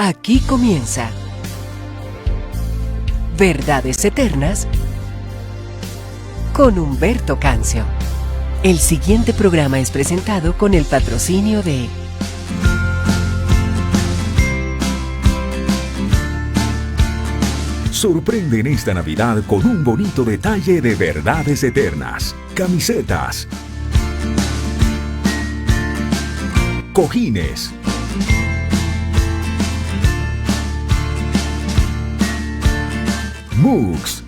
Aquí comienza Verdades Eternas con Humberto Cancio. El siguiente programa es presentado con el patrocinio de Sorprende en esta Navidad con un bonito detalle de Verdades Eternas. Camisetas, cojines, mugs,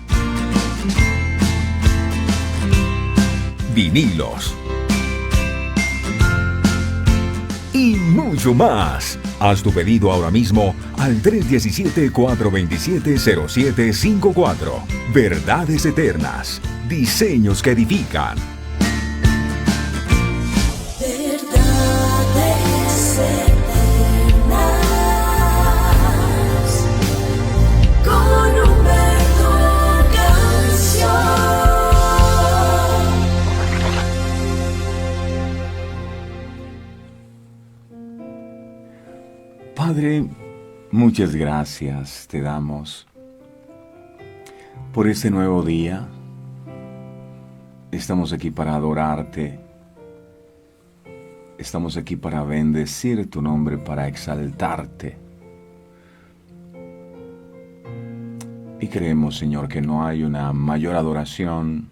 vinilos y mucho más. Haz tu pedido ahora mismo al 317-427-0754. Verdades Eternas. Diseños que edifican. Verdades Eternas con Humberto Cancio. Padre, muchas gracias te damos por este nuevo día. Estamos aquí para adorarte. Estamos aquí para bendecir tu nombre, para exaltarte. Y creemos, Señor, que no hay una mayor adoración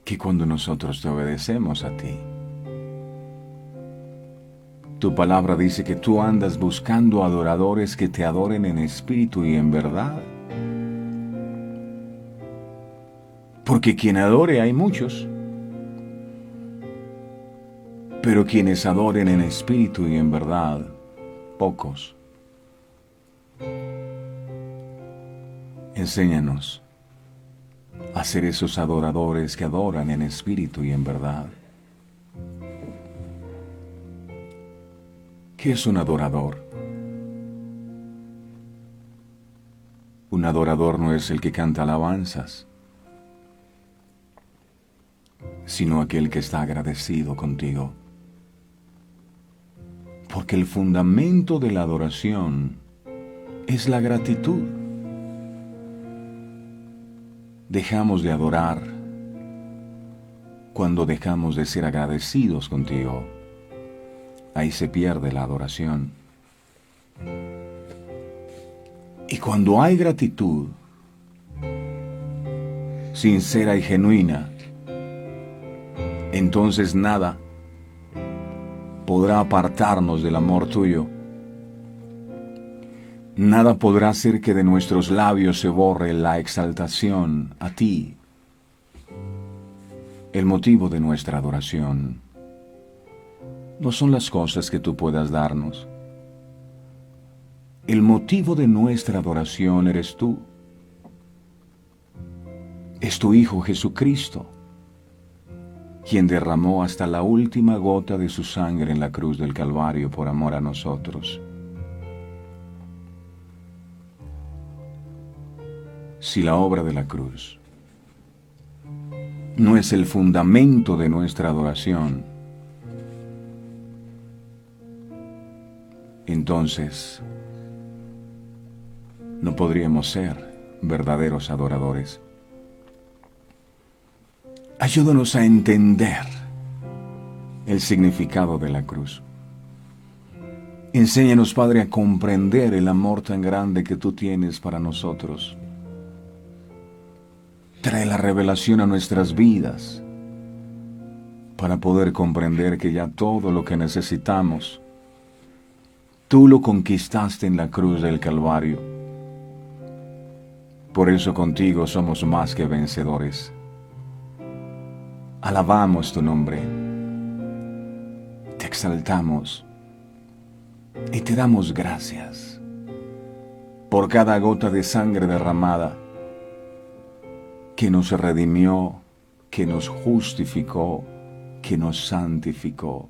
que cuando nosotros te obedecemos a ti. Tu palabra dice que tú andas buscando adoradores que te adoren en espíritu y en verdad. Porque quien adore hay muchos, pero quienes adoren en espíritu y en verdad, pocos. Enséñanos a ser esos adoradores que adoran en espíritu y en verdad. ¿Qué es un adorador? Un adorador no es el que canta alabanzas, sino aquel que está agradecido contigo. Porque el fundamento de la adoración es la gratitud. Dejamos de adorar cuando dejamos de ser agradecidos contigo. Ahí se pierde la adoración. Y cuando hay gratitud sincera y genuina, entonces nada podrá apartarnos del amor tuyo. Nada podrá hacer que de nuestros labios se borre la exaltación a ti, el motivo de nuestra adoración. No son las cosas que tú puedas darnos. El motivo de nuestra adoración eres tú. Es tu Hijo Jesucristo, quien derramó hasta la última gota de su sangre en la cruz del Calvario por amor a nosotros. Si la obra de la cruz no es el fundamento de nuestra adoración, entonces no podríamos ser verdaderos adoradores. Ayúdanos a entender el significado de la cruz. Enséñanos, Padre, a comprender el amor tan grande que tú tienes para nosotros. Trae la revelación a nuestras vidas para poder comprender que ya todo lo que necesitamos, tú lo conquistaste en la cruz del Calvario. Por eso contigo somos más que vencedores. Alabamos tu nombre, te exaltamos y te damos gracias por cada gota de sangre derramada que nos redimió, que nos justificó, que nos santificó.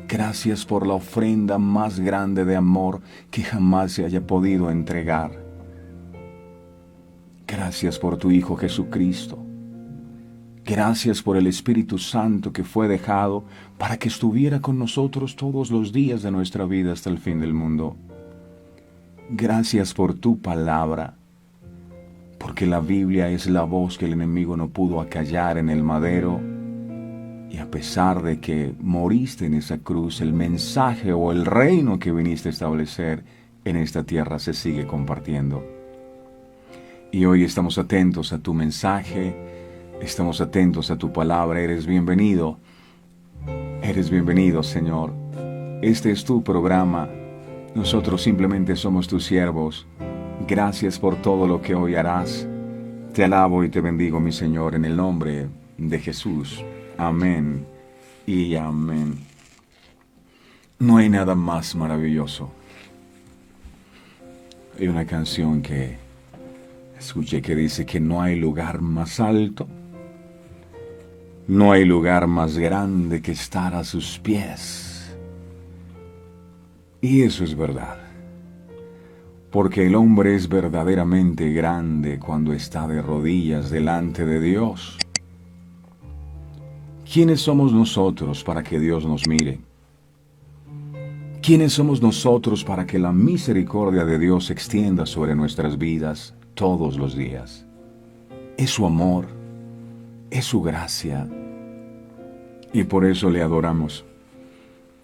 Gracias por la ofrenda más grande de amor que jamás se haya podido entregar. Gracias por tu Hijo Jesucristo, Gracias por el Espíritu Santo que fue dejado para que estuviera con nosotros todos los días de nuestra vida hasta el fin del mundo. Gracias por tu palabra, porque la Biblia es la voz que el enemigo no pudo acallar en el madero, y a pesar de que moriste en esa cruz, el mensaje o el reino que viniste a establecer en esta tierra se sigue compartiendo. Y hoy estamos atentos a tu mensaje, estamos atentos a tu palabra. Eres bienvenido, Señor. Este es tu programa. Nosotros simplemente somos tus siervos. Gracias por todo lo que hoy harás. Te alabo y te bendigo, mi Señor, en el nombre de Jesús. Amén y amén. No hay nada más maravilloso. Hay una canción que escuché que dice que no hay lugar más alto, no hay lugar más grande que estar a sus pies. Y eso es verdad, porque el hombre es verdaderamente grande cuando está de rodillas delante de Dios. ¿Quiénes somos nosotros para que Dios nos mire? ¿Quiénes somos nosotros para que la misericordia de Dios se extienda sobre nuestras vidas todos los días? Es su amor, es su gracia, y por eso le adoramos,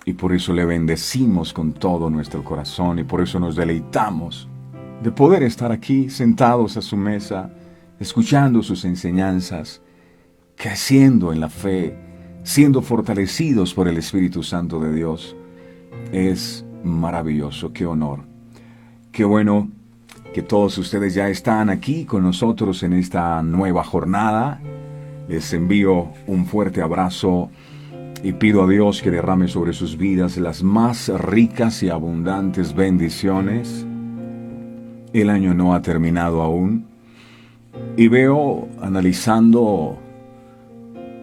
y por eso le bendecimos con todo nuestro corazón, y por eso nos deleitamos de poder estar aquí sentados a su mesa, escuchando sus enseñanzas, creciendo en la fe, siendo fortalecidos por el Espíritu Santo de Dios. Es maravilloso, qué honor, qué bueno que todos ustedes ya están aquí con nosotros en esta nueva jornada. Les envío un fuerte abrazo y pido a Dios que derrame sobre sus vidas las más ricas y abundantes bendiciones. El año no ha terminado aún y veo, analizando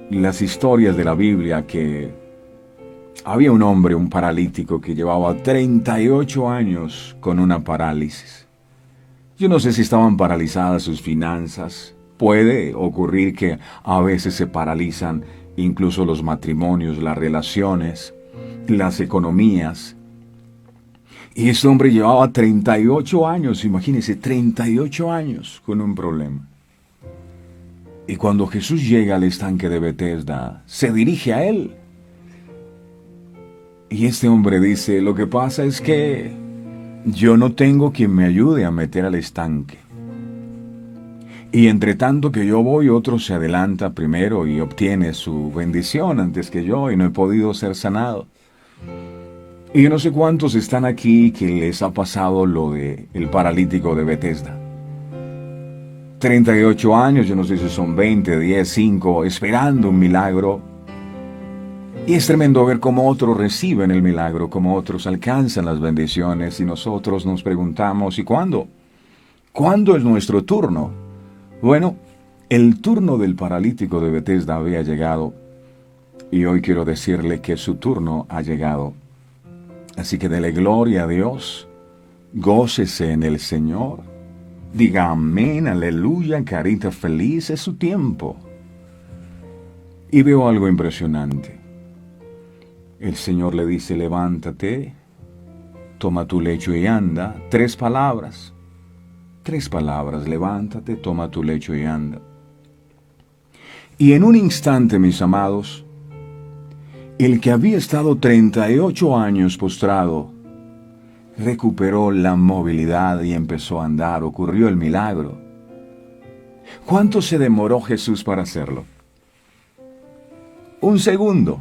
las historias de la Biblia, que había un hombre, un paralítico, que llevaba 38 años con una parálisis. Yo no sé si estaban paralizadas sus finanzas. Puede ocurrir que a veces se paralizan incluso los matrimonios, las relaciones, las economías. Y ese hombre llevaba 38 años, imagínense, 38 años con un problema. Y cuando Jesús llega al estanque de Betesda, se dirige a él. Y este hombre dice: lo que pasa es que yo no tengo quien me ayude a meter al estanque. Y entre tanto que yo voy, otro se adelanta primero y obtiene su bendición antes que yo, y no he podido ser sanado. Y yo no sé cuántos están aquí que les ha pasado lo de el paralítico de Betesda. 38 años, yo no sé si son 20, 10, 5, esperando un milagro. Y es tremendo ver cómo otros reciben el milagro, cómo otros alcanzan las bendiciones, y nosotros nos preguntamos: ¿y cuándo? ¿Cuándo es nuestro turno? Bueno, el turno del paralítico de Betesda había llegado, y hoy quiero decirle que su turno ha llegado. Así que dele gloria a Dios, gócese en el Señor, diga amén, aleluya, carita feliz, es su tiempo. Y veo algo impresionante. El Señor le dice: levántate, toma tu lecho y anda. 3 palabras. 3 palabras, levántate, toma tu lecho y anda. Y en un instante, mis amados, el que había estado 38 años postrado, recuperó la movilidad y empezó a andar. Ocurrió el milagro. ¿Cuánto se demoró Jesús para hacerlo? 1 segundo.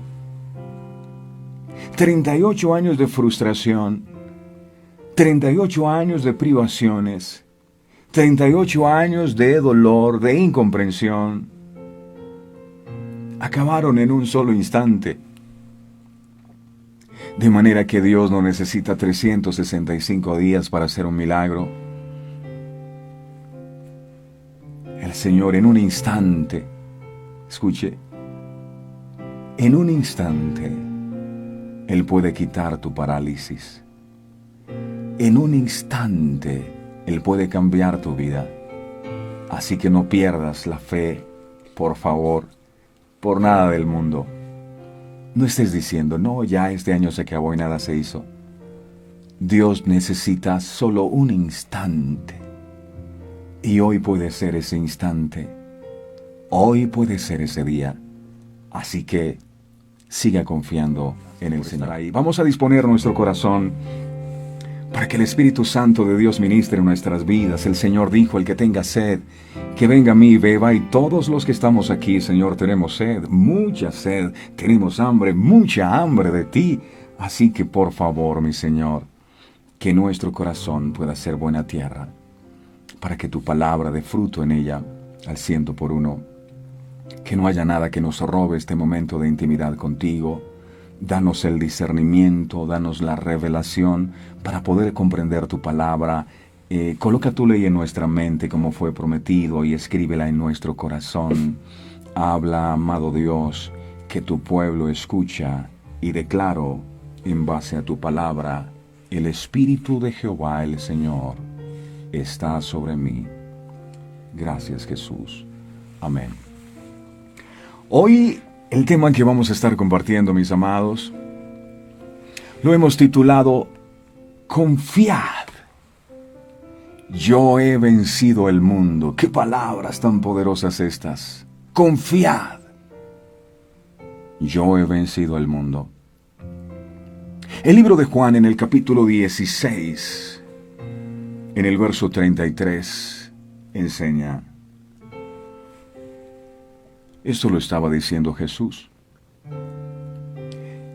38 años de frustración, 38 años de privaciones, 38 años de dolor, de incomprensión, acabaron en un solo instante. De manera que Dios no necesita 365 días para hacer un milagro. El Señor en un instante, escuche, en un instante, Él puede quitar tu parálisis. En un instante, Él puede cambiar tu vida. Así que no pierdas la fe, por favor. por nada del mundo. No estés diciendo, no, ya este año se acabó y nada se hizo. Dios necesita solo un instante. Y hoy puede ser ese instante. Hoy puede ser ese día. Así que siga confiando en el Señor. Ahí vamos a disponer nuestro corazón para que el Espíritu Santo de Dios ministre en nuestras vidas. El Señor dijo, el que tenga sed, que venga a mí y beba. Y todos los que estamos aquí, Señor, tenemos sed, mucha sed, tenemos hambre, mucha hambre de ti. Así que por favor, mi Señor, que nuestro corazón pueda ser buena tierra, para que tu palabra dé fruto en ella al 100%. Que no haya nada que nos robe este momento de intimidad contigo. Danos el discernimiento, danos la revelación para poder comprender tu palabra. Coloca tu ley en nuestra mente como fue prometido y escríbela en nuestro corazón. Habla, amado Dios, que tu pueblo escucha y declaro en base a tu palabra, el Espíritu de Jehová el Señor está sobre mí. Gracias, Jesús. Amén. Hoy el tema que vamos a estar compartiendo, mis amados, lo hemos titulado Confiad. Yo he vencido el mundo. Qué palabras tan poderosas estas. Confiad. Yo he vencido el mundo. El libro de Juan en el capítulo 16, en el verso 33, enseña. Esto lo estaba diciendo Jesús.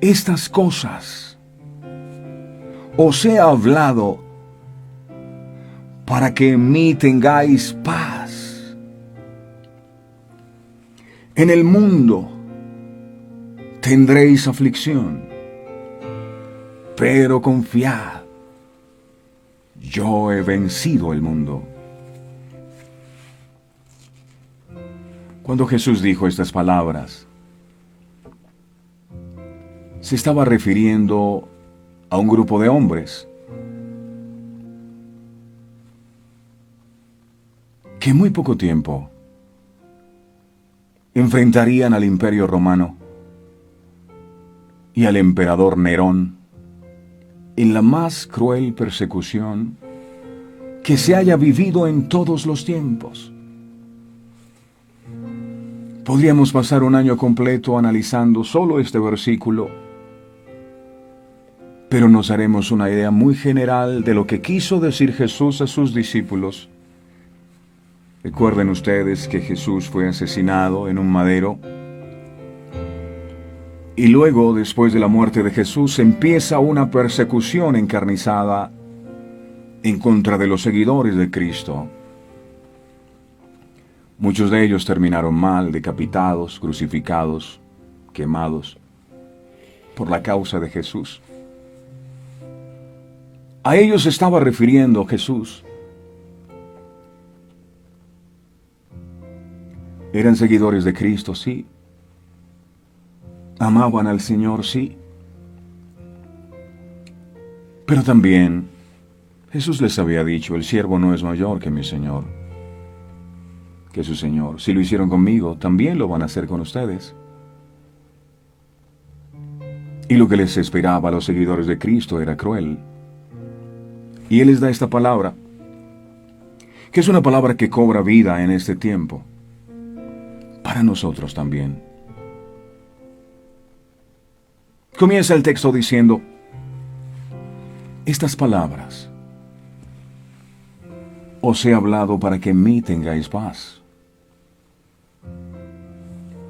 Estas cosas os he hablado para que en mí tengáis paz. En el mundo tendréis aflicción, pero confiad, yo he vencido el mundo. Cuando Jesús dijo estas palabras, se estaba refiriendo a un grupo de hombres que en muy poco tiempo enfrentarían al Imperio Romano y al emperador Nerón en la más cruel persecución que se haya vivido en todos los tiempos. Podríamos pasar un año completo analizando solo este versículo, pero nos haremos una idea muy general de lo que quiso decir Jesús a sus discípulos. Recuerden ustedes que Jesús fue asesinado en un madero, y luego, después de la muerte de Jesús, empieza una persecución encarnizada en contra de los seguidores de Cristo. Muchos de ellos terminaron mal, decapitados, crucificados, quemados, por la causa de Jesús. A ellos se estaba refiriendo Jesús. Eran seguidores de Cristo, sí. Amaban al Señor, sí. Pero también Jesús les había dicho, el siervo no es mayor que mi Señor, que su Señor. Si lo hicieron conmigo, también lo van a hacer con ustedes. Y lo que les esperaba a los seguidores de Cristo era cruel. Y Él les da esta palabra, que es una palabra que cobra vida en este tiempo, para nosotros también. Comienza el texto diciendo, estas palabras os he hablado para que en mí tengáis paz.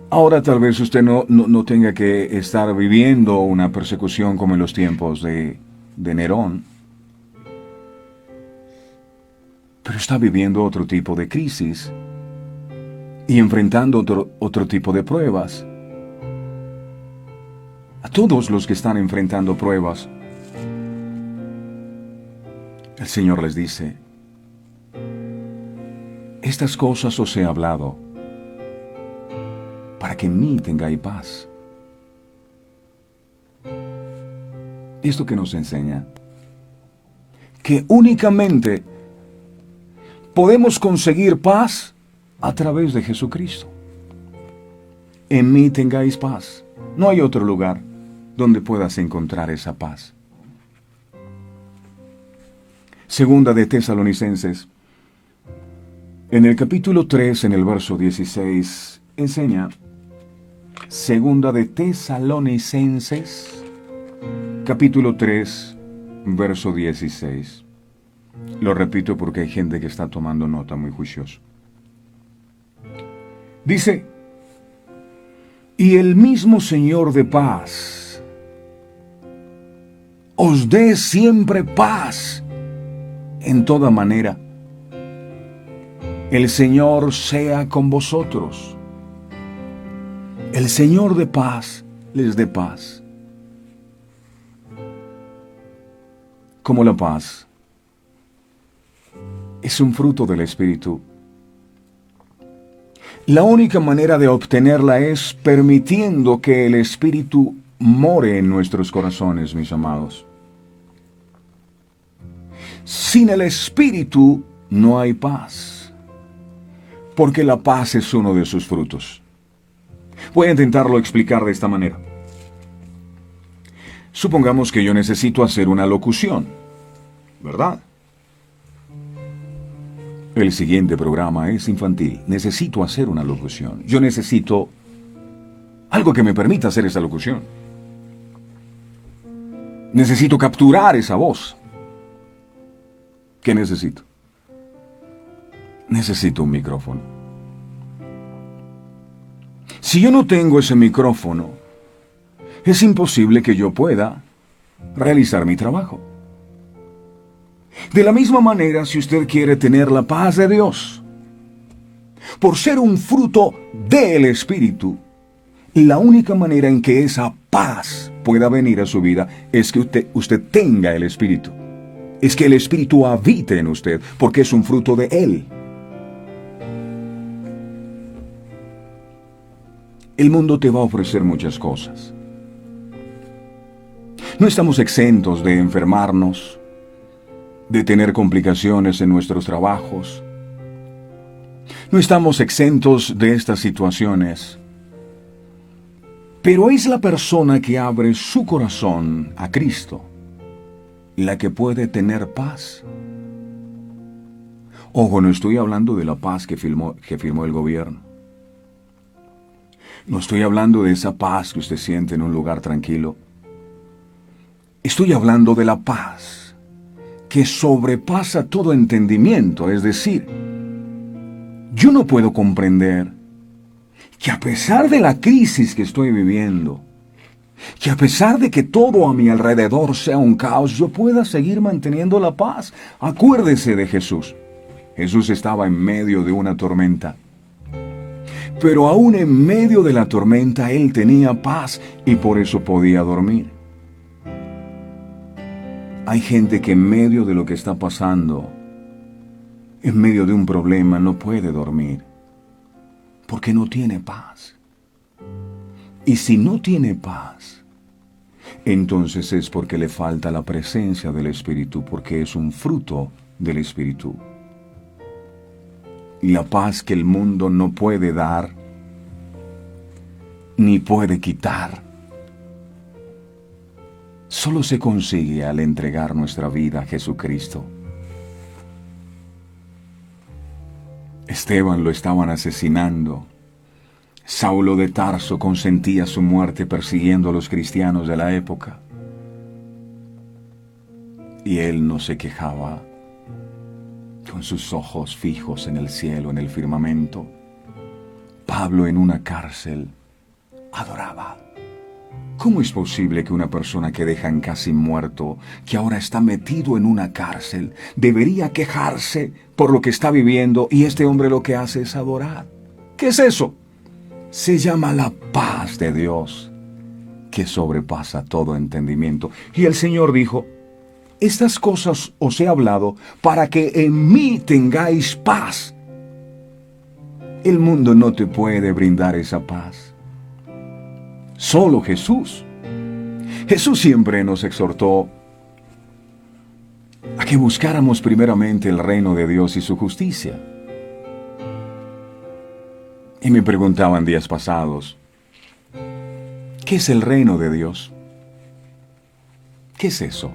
Ahora tal vez usted no tenga que estar viviendo una persecución como en los tiempos de Nerón, pero está viviendo otro tipo de crisis y enfrentando otro tipo de pruebas. A todos los que están enfrentando pruebas, el Señor les dice, estas cosas os he hablado para que en mí tengáis paz. Esto que nos enseña que únicamente podemos conseguir paz a través de Jesucristo. en mí tengáis paz. No hay otro lugar donde puedas encontrar esa paz. Segunda de Tesalonicenses, en el capítulo 3, en el verso 16, enseña. Segunda de Tesalonicenses, capítulo 3, verso 16. Lo repito porque hay gente que está tomando nota muy juicioso. Dice: y el mismo Señor de paz os dé siempre paz en toda manera. El Señor sea con vosotros. El Señor de paz les dé paz. Como la paz es un fruto del Espíritu, la única manera de obtenerla es permitiendo que el Espíritu more en nuestros corazones, mis amados. Sin el Espíritu no hay paz, porque la paz es uno de sus frutos. Voy a intentarlo explicar de esta manera. Supongamos que yo necesito hacer una locución, ¿verdad? El siguiente programa es infantil. Necesito hacer una locución. Yo necesito algo que me permita hacer esa locución. Necesito capturar esa voz. ¿Qué necesito? Necesito un micrófono. Si yo no tengo ese micrófono, es imposible que yo pueda realizar mi trabajo. De la misma manera, si usted quiere tener la paz de Dios, por ser un fruto del Espíritu, la única manera en que esa paz pueda venir a su vida es que usted tenga el Espíritu. Es que el Espíritu habite en usted, porque es un fruto de Él. El mundo te va a ofrecer muchas cosas. No estamos exentos de enfermarnos, de tener complicaciones en nuestros trabajos. No estamos exentos de estas situaciones. Pero es la persona que abre su corazón a Cristo la que puede tener paz. Ojo, no estoy hablando de la paz que firmó el gobierno. No estoy hablando de esa paz que usted siente en un lugar tranquilo. Estoy hablando de la paz que sobrepasa todo entendimiento. Es decir, yo no puedo comprender que a pesar de la crisis que estoy viviendo, que a pesar de que todo a mi alrededor sea un caos, yo pueda seguir manteniendo la paz. Acuérdese de Jesús. Jesús estaba en medio de una tormenta. Pero aún en medio de la tormenta, Él tenía paz y por eso podía dormir. Hay gente que en medio de lo que está pasando, en medio de un problema, no puede dormir, porque no tiene paz. Y si no tiene paz, entonces es porque le falta la presencia del Espíritu, porque es un fruto del Espíritu. Y la paz que el mundo no puede dar, ni puede quitar, solo se consigue al entregar nuestra vida a Jesucristo. Esteban lo estaban asesinando. Saulo de Tarso consentía su muerte persiguiendo a los cristianos de la época. Y él no se quejaba, con sus ojos fijos en el cielo, en el firmamento. Pablo en una cárcel adoraba. ¿Cómo es posible que una persona que dejan casi muerto, que ahora está metido en una cárcel, debería quejarse por lo que está viviendo y este hombre lo que hace es adorar? ¿Qué es eso? Se llama la paz de Dios, que sobrepasa todo entendimiento. Y el Señor dijo: estas cosas os he hablado para que en mí tengáis paz. El mundo no te puede brindar esa paz. Solo Jesús. Jesús siempre nos exhortó a que buscáramos primeramente el reino de Dios y su justicia. Y me preguntaban días pasados, ¿Qué es el reino de Dios? ¿Qué es eso?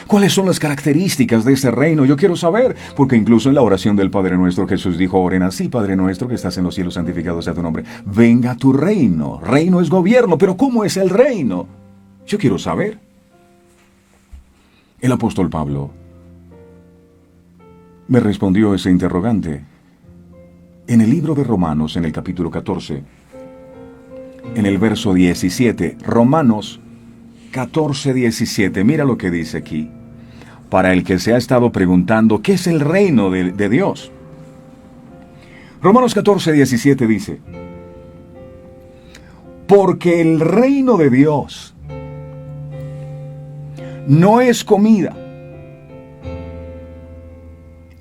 ¿Cuáles son las características de ese reino? Yo quiero saber, porque incluso en la oración del Padre Nuestro Jesús dijo, oren así, Padre Nuestro que estás en los cielos, santificado sea tu nombre. Venga tu reino. Reino es gobierno, pero ¿cómo es el reino? Yo quiero saber. El apóstol Pablo me respondió ese interrogante en el libro de Romanos, en el capítulo 14, en el verso 17. Romanos 14, 17. Mira lo que dice aquí. Para el que se ha estado preguntando, ¿qué es el reino de Dios? Romanos 14, 17 dice, porque el reino de Dios no es comida.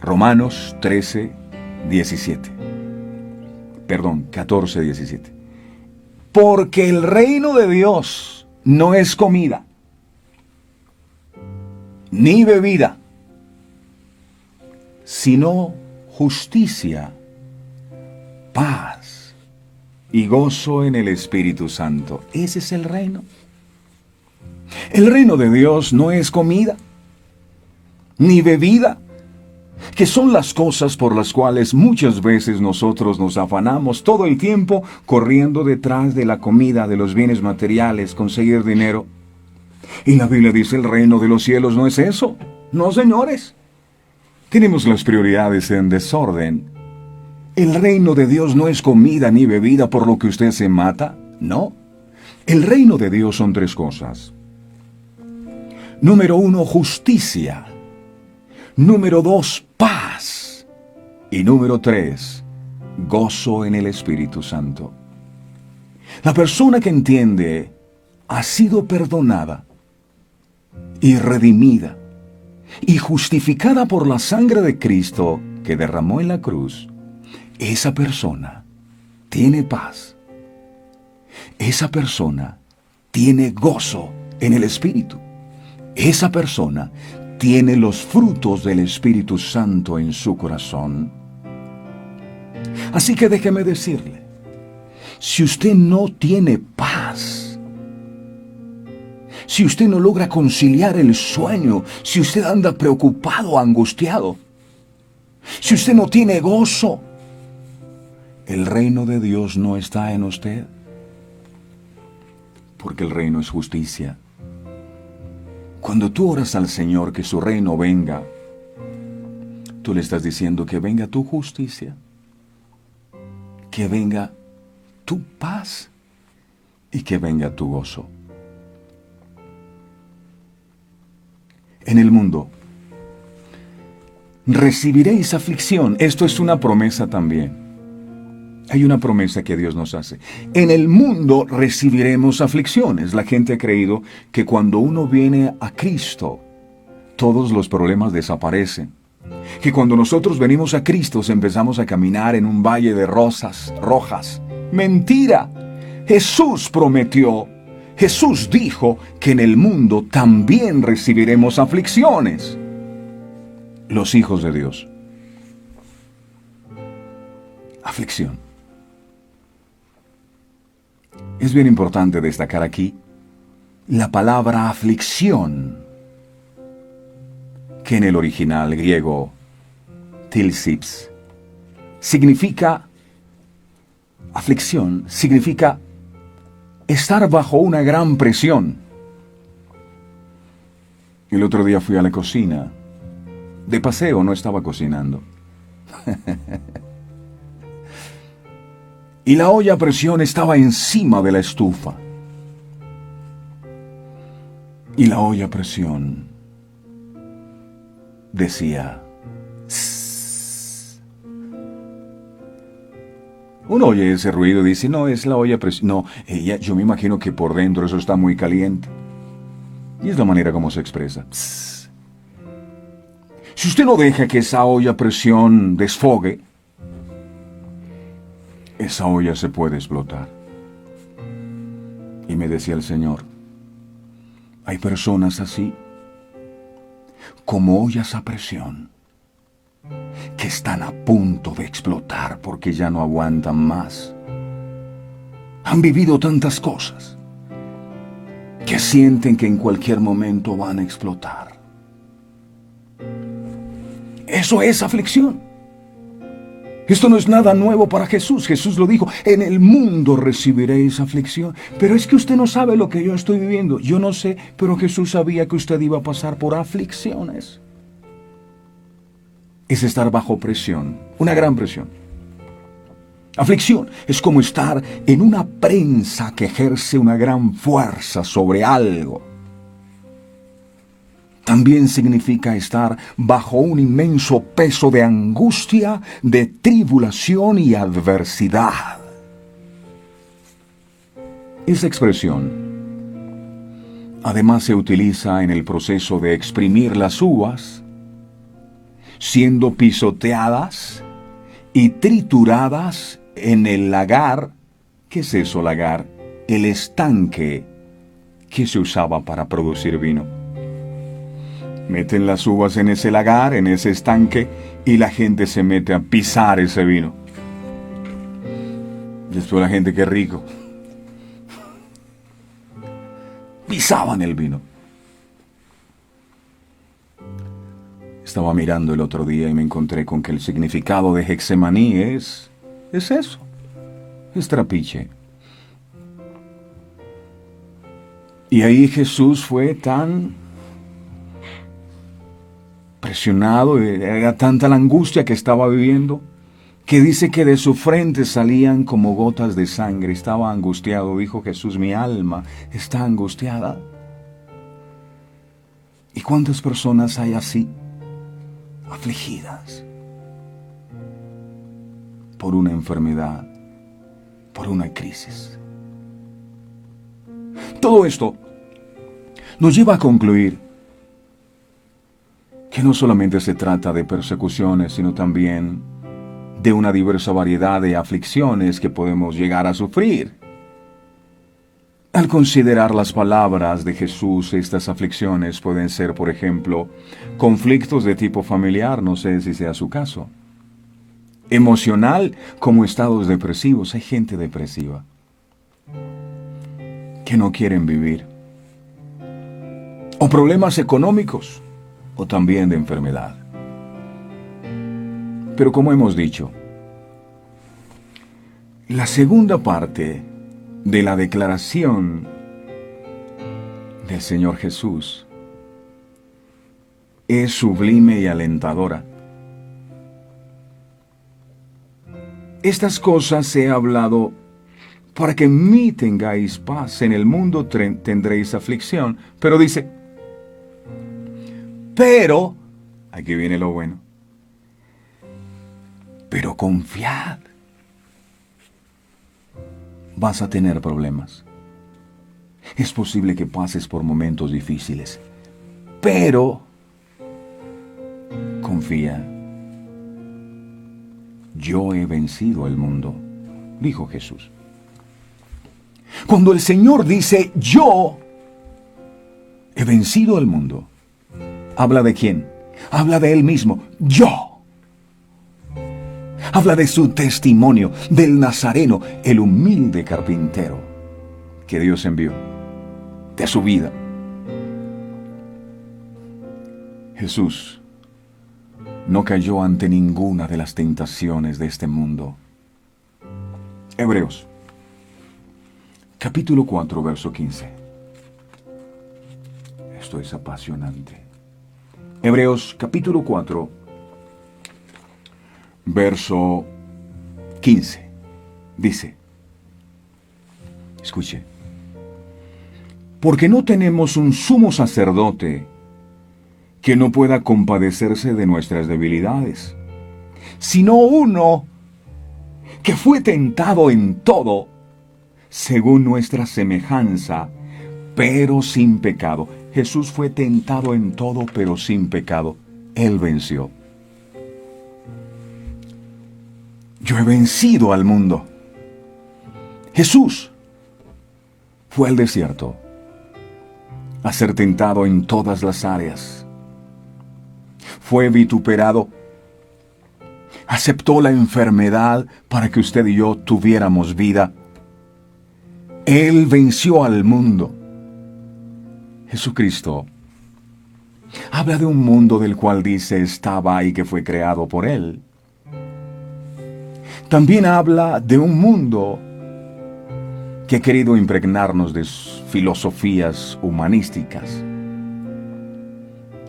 Romanos 13, 17. Perdón, 14, 17. Porque el reino de Dios no es comida, ni bebida, sino justicia, paz y gozo en el Espíritu Santo. Ese es el reino. El reino de Dios no es comida, ni bebida, que son las cosas por las cuales muchas veces nosotros nos afanamos todo el tiempo corriendo detrás de la comida, de los bienes materiales, conseguir dinero. Y la Biblia dice, el reino de los cielos no es eso. No, señores. Tenemos las prioridades en desorden. El reino de Dios no es comida ni bebida por lo que usted se mata. No. El reino de Dios son tres cosas. Número 1, justicia. Número 2, paz. Y número 3, gozo en el Espíritu Santo. La persona que entiende ha sido perdonada y redimida y justificada por la sangre de Cristo que derramó en la cruz. Esa persona tiene paz. Esa persona tiene gozo en el Espíritu. Esa persona tiene los frutos del Espíritu Santo en su corazón. Así que déjeme decirle, si usted no tiene paz, si usted no logra conciliar el sueño, si usted anda preocupado, angustiado, si usted no tiene gozo, el reino de Dios no está en usted, porque el reino es justicia. Cuando tú oras al Señor que su reino venga, tú le estás diciendo que venga tu justicia, que venga tu paz y que venga tu gozo. En el mundo recibiréis aflicción. Esto es una promesa también. Hay una promesa que Dios nos hace. En el mundo recibiremos aflicciones. La gente ha creído que cuando uno viene a Cristo, todos los problemas desaparecen. Que cuando nosotros venimos a Cristo, empezamos a caminar en un valle de rosas rojas. ¡Mentira! Jesús prometió, Jesús dijo que en el mundo también recibiremos aflicciones. Los hijos de Dios. Aflicción. Es bien importante destacar aquí la palabra aflicción, que en el original griego, tilsips, significa, aflicción, significa estar bajo una gran presión. El otro día fui a la cocina, de paseo, no estaba cocinando. Y la olla a presión estaba encima de la estufa. Y la olla a presión decía, "Sss". Uno oye ese ruido y dice, no, es la olla a presión. No, yo me imagino que por dentro eso está muy caliente. Y es la manera como se expresa. Psss. Si usted no deja que esa olla a presión desfogue, esa olla se puede explotar. Y me decía el Señor, hay personas así, como ollas a presión, que están a punto de explotar porque ya no aguantan más. Han vivido tantas cosas que sienten que en cualquier momento van a explotar. Eso es aflicción. Esto no es nada nuevo para Jesús. Jesús lo dijo, en el mundo recibiréis aflicción. Pero es que usted no sabe lo que yo estoy viviendo. Yo no sé, pero Jesús sabía que usted iba a pasar por aflicciones. Es estar bajo presión, una gran presión. Aflicción es como estar en una prensa que ejerce una gran fuerza sobre algo. También significa estar bajo un inmenso peso de angustia, de tribulación y adversidad. Esa expresión además se utiliza en el proceso de exprimir las uvas, siendo pisoteadas y trituradas en el lagar. ¿Qué es eso, lagar? El estanque que se usaba para producir vino. Meten las uvas en ese lagar, en ese estanque, y la gente se mete a pisar ese vino. Después la gente, qué rico. Pisaban el vino. Estaba mirando el otro día y me encontré con que el significado de Getsemaní es eso. Es trapiche. Y ahí Jesús fue tan presionado, era tanta la angustia que estaba viviendo, que dice que de su frente salían como gotas de sangre. Estaba angustiado, dijo Jesús, mi alma está angustiada. ¿Y cuántas personas hay así, afligidas por una enfermedad, por una crisis? Todo esto nos lleva a concluir que no solamente se trata de persecuciones, sino también de una diversa variedad de aflicciones que podemos llegar a sufrir. Al considerar las palabras de Jesús, estas aflicciones pueden ser, por ejemplo, conflictos de tipo familiar, no sé si sea su caso, emocional, como estados depresivos. Hay gente depresiva que no quieren vivir, o problemas económicos, o también de enfermedad. Pero como hemos dicho, la segunda parte de la declaración del Señor Jesús es sublime y alentadora. Estas cosas he hablado para que en mí tengáis paz. En el mundo tendréis aflicción. Pero dice, pero, aquí viene lo bueno, pero confiad. Vas a tener problemas. Es posible que pases por momentos difíciles, pero confía. Yo he vencido al mundo, dijo Jesús. Cuando el Señor dice, yo he vencido al mundo, ¿habla de quién? Habla de Él mismo. Yo. Habla de su testimonio, del Nazareno, el humilde carpintero que Dios envió, de su vida. Jesús no cayó ante ninguna de las tentaciones de este mundo. Hebreos, capítulo 4, verso 15. Esto es apasionante. Hebreos capítulo 4, verso 15, dice, escuche, porque no tenemos un sumo sacerdote que no pueda compadecerse de nuestras debilidades, sino uno que fue tentado en todo, según nuestra semejanza, pero sin pecado. Jesús fue tentado en todo, pero sin pecado. Él venció. Yo he vencido al mundo. Jesús fue al desierto a ser tentado en todas las áreas. Fue vituperado. Aceptó la enfermedad para que usted y yo tuviéramos vida. Él venció al mundo. Jesucristo habla de un mundo del cual dice estaba y que fue creado por Él. También habla de un mundo que ha querido impregnarnos de filosofías humanísticas,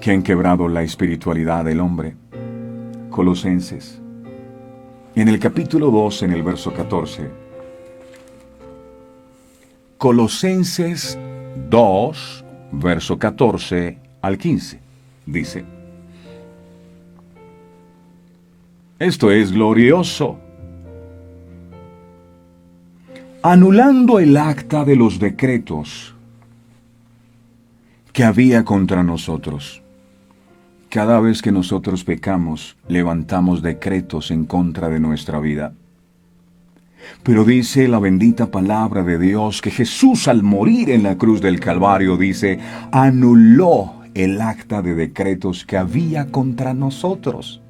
que han quebrado la espiritualidad del hombre. Colosenses, en el capítulo 2, en el verso 14. Colosenses 2, verso 14 al 15, dice: Esto es glorioso, anulando el acta de los decretos que había contra nosotros. Cada vez que nosotros pecamos, levantamos decretos en contra de nuestra vida. Pero dice la bendita palabra de Dios que Jesús, al morir en la cruz del Calvario, dice, anuló el acta de decretos que había contra nosotros.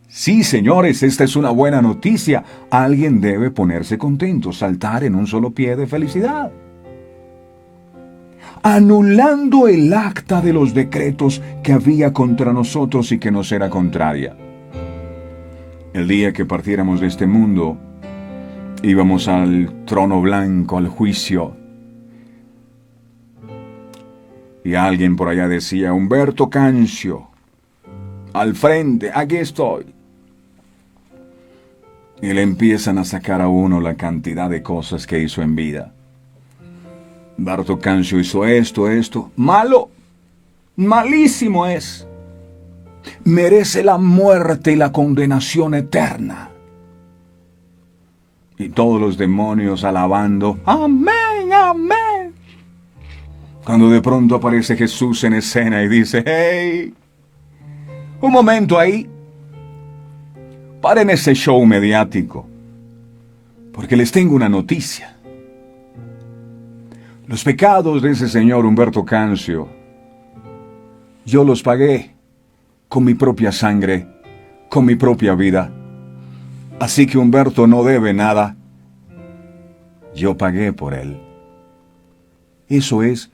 Sí, señores, esta es una buena noticia. Alguien debe ponerse contento, saltar en un solo pie de felicidad. Anulando el acta de los decretos que había contra nosotros y que nos era contraria. El día que partiéramos de este mundo, íbamos al trono blanco, al juicio. Y alguien por allá decía, Humberto Cancio, al frente, aquí estoy. Y le empiezan a sacar a uno la cantidad de cosas que hizo en vida. Humberto Cancio hizo esto, malo, malísimo es. Merece la muerte y la condenación eterna. Y todos los demonios alabando, amén, amén. Cuando de pronto aparece Jesús en escena y dice, hey, un momento ahí, paren ese show mediático, porque les tengo una noticia. Los pecados de ese señor Humberto Cancio, yo los pagué con mi propia sangre, con mi propia vida. Así que Humberto no debe nada. Yo pagué por él. Eso es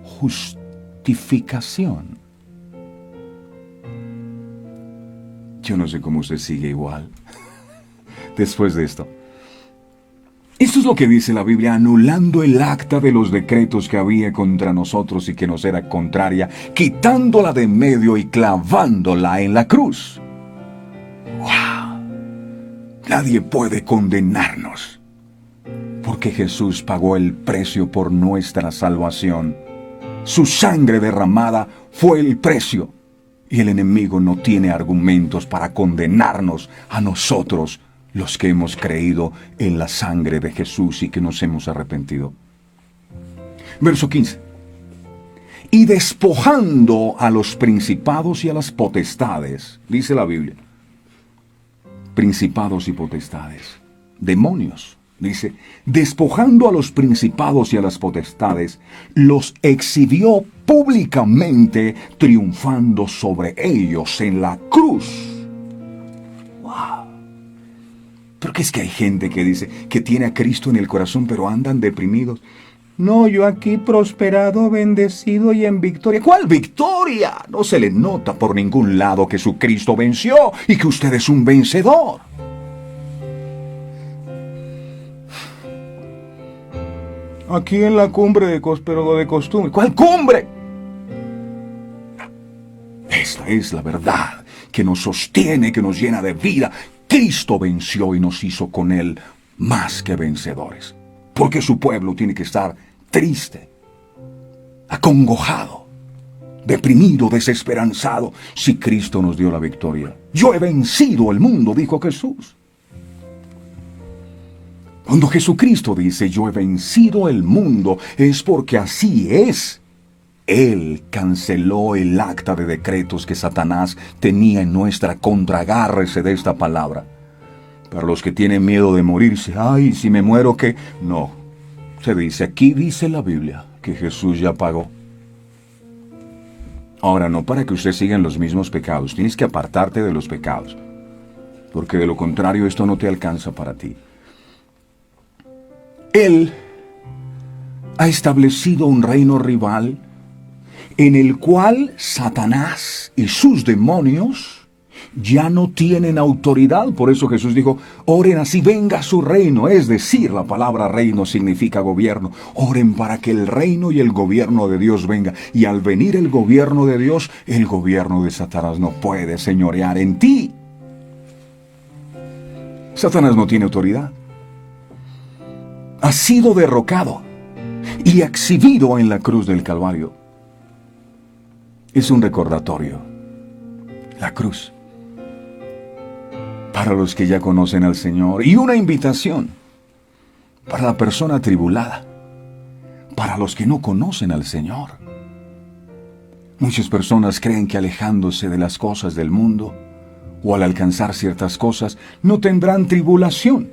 justificación. Yo no sé cómo usted sigue igual después de esto. Esto es lo que dice la Biblia, anulando el acta de los decretos que había contra nosotros y que nos era contraria, quitándola de en medio y clavándola en la cruz. ¡Wow! Nadie puede condenarnos, porque Jesús pagó el precio por nuestra salvación. Su sangre derramada fue el precio, y el enemigo no tiene argumentos para condenarnos a nosotros, los que hemos creído en la sangre de Jesús y que nos hemos arrepentido. Verso 15. Y despojando a los principados y a las potestades, dice la Biblia, principados y potestades, demonios, dice, despojando a los principados y a las potestades, los exhibió públicamente, triunfando sobre ellos en la cruz. ¡Wow! Porque es que hay gente que dice que tiene a Cristo en el corazón, pero andan deprimidos. No, yo aquí prosperado, bendecido y en victoria. ¿Cuál victoria? No se le nota por ningún lado que su Cristo venció y que usted es un vencedor. Aquí en la cumbre de costumbre. ¿Cuál cumbre? Esta es la verdad que nos sostiene, que nos llena de vida. Cristo venció y nos hizo con Él más que vencedores. Porque su pueblo tiene que estar triste, acongojado, deprimido, desesperanzado, si Cristo nos dio la victoria. Yo he vencido el mundo, dijo Jesús. Cuando Jesucristo dice, yo he vencido el mundo, es porque así es. Él canceló el acta de decretos que Satanás tenía en nuestra contra. Agárrese de esta palabra. Para los que tienen miedo de morirse, ay, si me muero, ¿qué? No. Se dice, aquí dice la Biblia, que Jesús ya pagó. Ahora, no para que usted siga en los mismos pecados. Tienes que apartarte de los pecados. Porque de lo contrario, esto no te alcanza para ti. Él ha establecido un reino rival en el cual Satanás y sus demonios ya no tienen autoridad. Por eso Jesús dijo, oren así, venga su reino. Es decir, la palabra reino significa gobierno. Oren para que el reino y el gobierno de Dios venga. Y al venir el gobierno de Dios, el gobierno de Satanás no puede señorear en ti. Satanás no tiene autoridad. Ha sido derrocado y exhibido en la cruz del Calvario. Es un recordatorio. La cruz. Para los que ya conocen al Señor. Y una invitación para la persona atribulada. Para los que no conocen al Señor. Muchas personas creen que alejándose de las cosas del mundo o al alcanzar ciertas cosas no tendrán tribulación.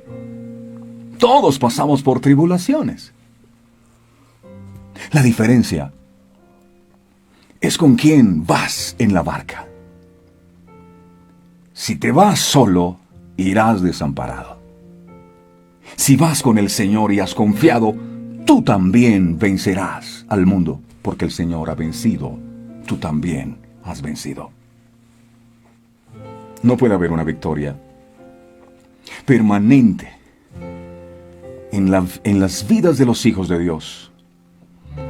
Todos pasamos por tribulaciones. La diferencia es con quién vas en la barca. Si te vas solo, irás desamparado. Si vas con el Señor y has confiado, tú también vencerás al mundo, porque el Señor ha vencido, tú también has vencido. No puede haber una victoria permanente en las vidas de los hijos de Dios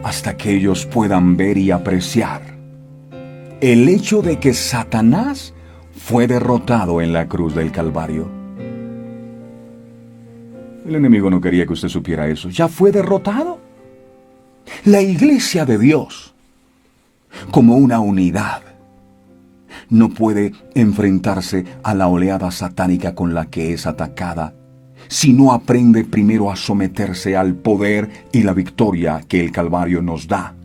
hasta que ellos puedan ver y apreciar el hecho de que Satanás fue derrotado en la cruz del Calvario. El enemigo no quería que usted supiera eso. Ya fue derrotado. La iglesia de Dios, como una unidad, no puede enfrentarse a la oleada satánica con la que es atacada si no aprende primero a someterse al poder y la victoria que el Calvario nos da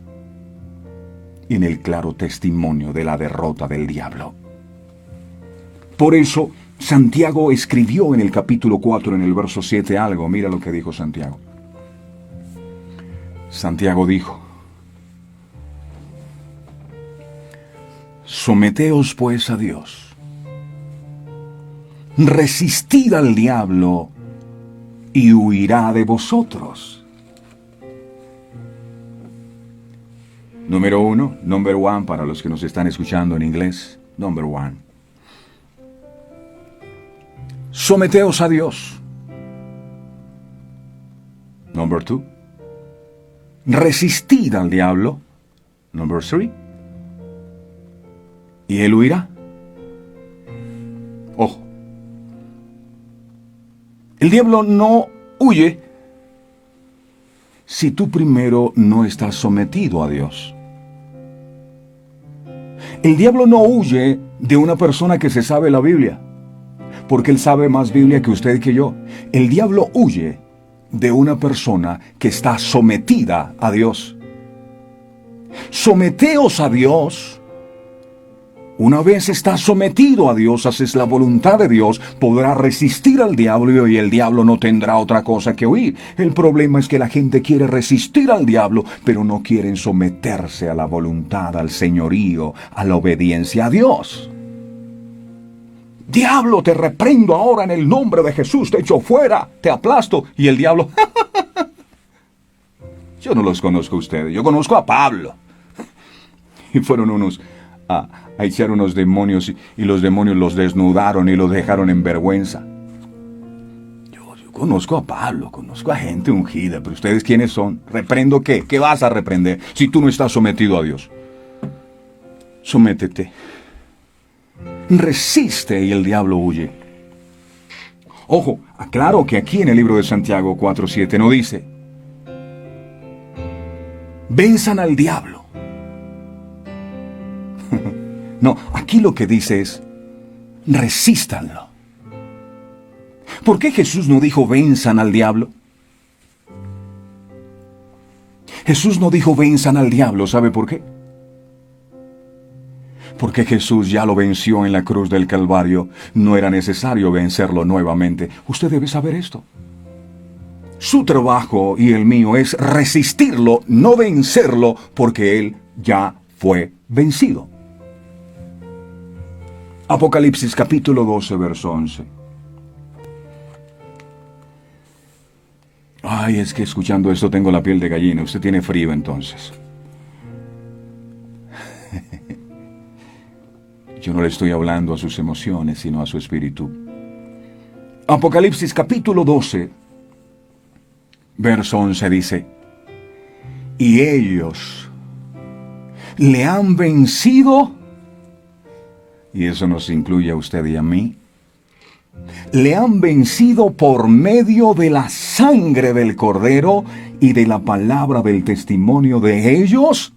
en el claro testimonio de la derrota del diablo. Por eso, Santiago escribió en el capítulo 4, en el verso 7 algo. Mira lo que dijo Santiago. Santiago dijo, someteos pues a Dios, resistid al diablo y huirá de vosotros. Número 1, number one, para los que nos están escuchando en inglés, number one. Someteos a Dios. Number 2. Resistid al diablo. Number 3. Y él huirá. Ojo. El diablo no huye si tú primero no estás sometido a Dios. El diablo no huye de una persona que se sabe la Biblia, porque él sabe más Biblia que usted y que yo. El diablo huye de una persona que está sometida a Dios. Someteos a Dios. Una vez estás sometido a Dios, haces la voluntad de Dios, podrás resistir al diablo y el diablo no tendrá otra cosa que huir. El problema es que la gente quiere resistir al diablo, pero no quieren someterse a la voluntad, al señorío, a la obediencia a Dios. Diablo, te reprendo ahora en el nombre de Jesús, te echo fuera, te aplasto. Y el diablo, yo no los conozco a ustedes, yo conozco a Pablo. Y fueron unos a echar unos demonios y los demonios los desnudaron y los dejaron en vergüenza. Yo conozco a Pablo, conozco a gente ungida, pero ¿ustedes quiénes son? ¿Reprendo qué? ¿Qué vas a reprender si tú no estás sometido a Dios? Sométete. Resiste y el diablo huye. Ojo, aclaro que aquí en el libro de Santiago 4:7 no dice venzan al diablo. No, aquí lo que dice es resístanlo. ¿Por qué Jesús no dijo venzan al diablo? Jesús no dijo venzan al diablo, ¿sabe por qué? Porque Jesús ya lo venció en la cruz del Calvario, no era necesario vencerlo nuevamente. Usted debe saber esto. Su trabajo y el mío es resistirlo, no vencerlo, porque Él ya fue vencido. Apocalipsis capítulo 12, verso 11. Ay, es que escuchando esto tengo la piel de gallina. Usted tiene frío entonces. Yo no le estoy hablando a sus emociones, sino a su espíritu. Apocalipsis capítulo 12, verso 11 dice: y ellos le han vencido, y eso nos incluye a usted y a mí, le han vencido por medio de la sangre del Cordero y de la palabra del testimonio de ellos,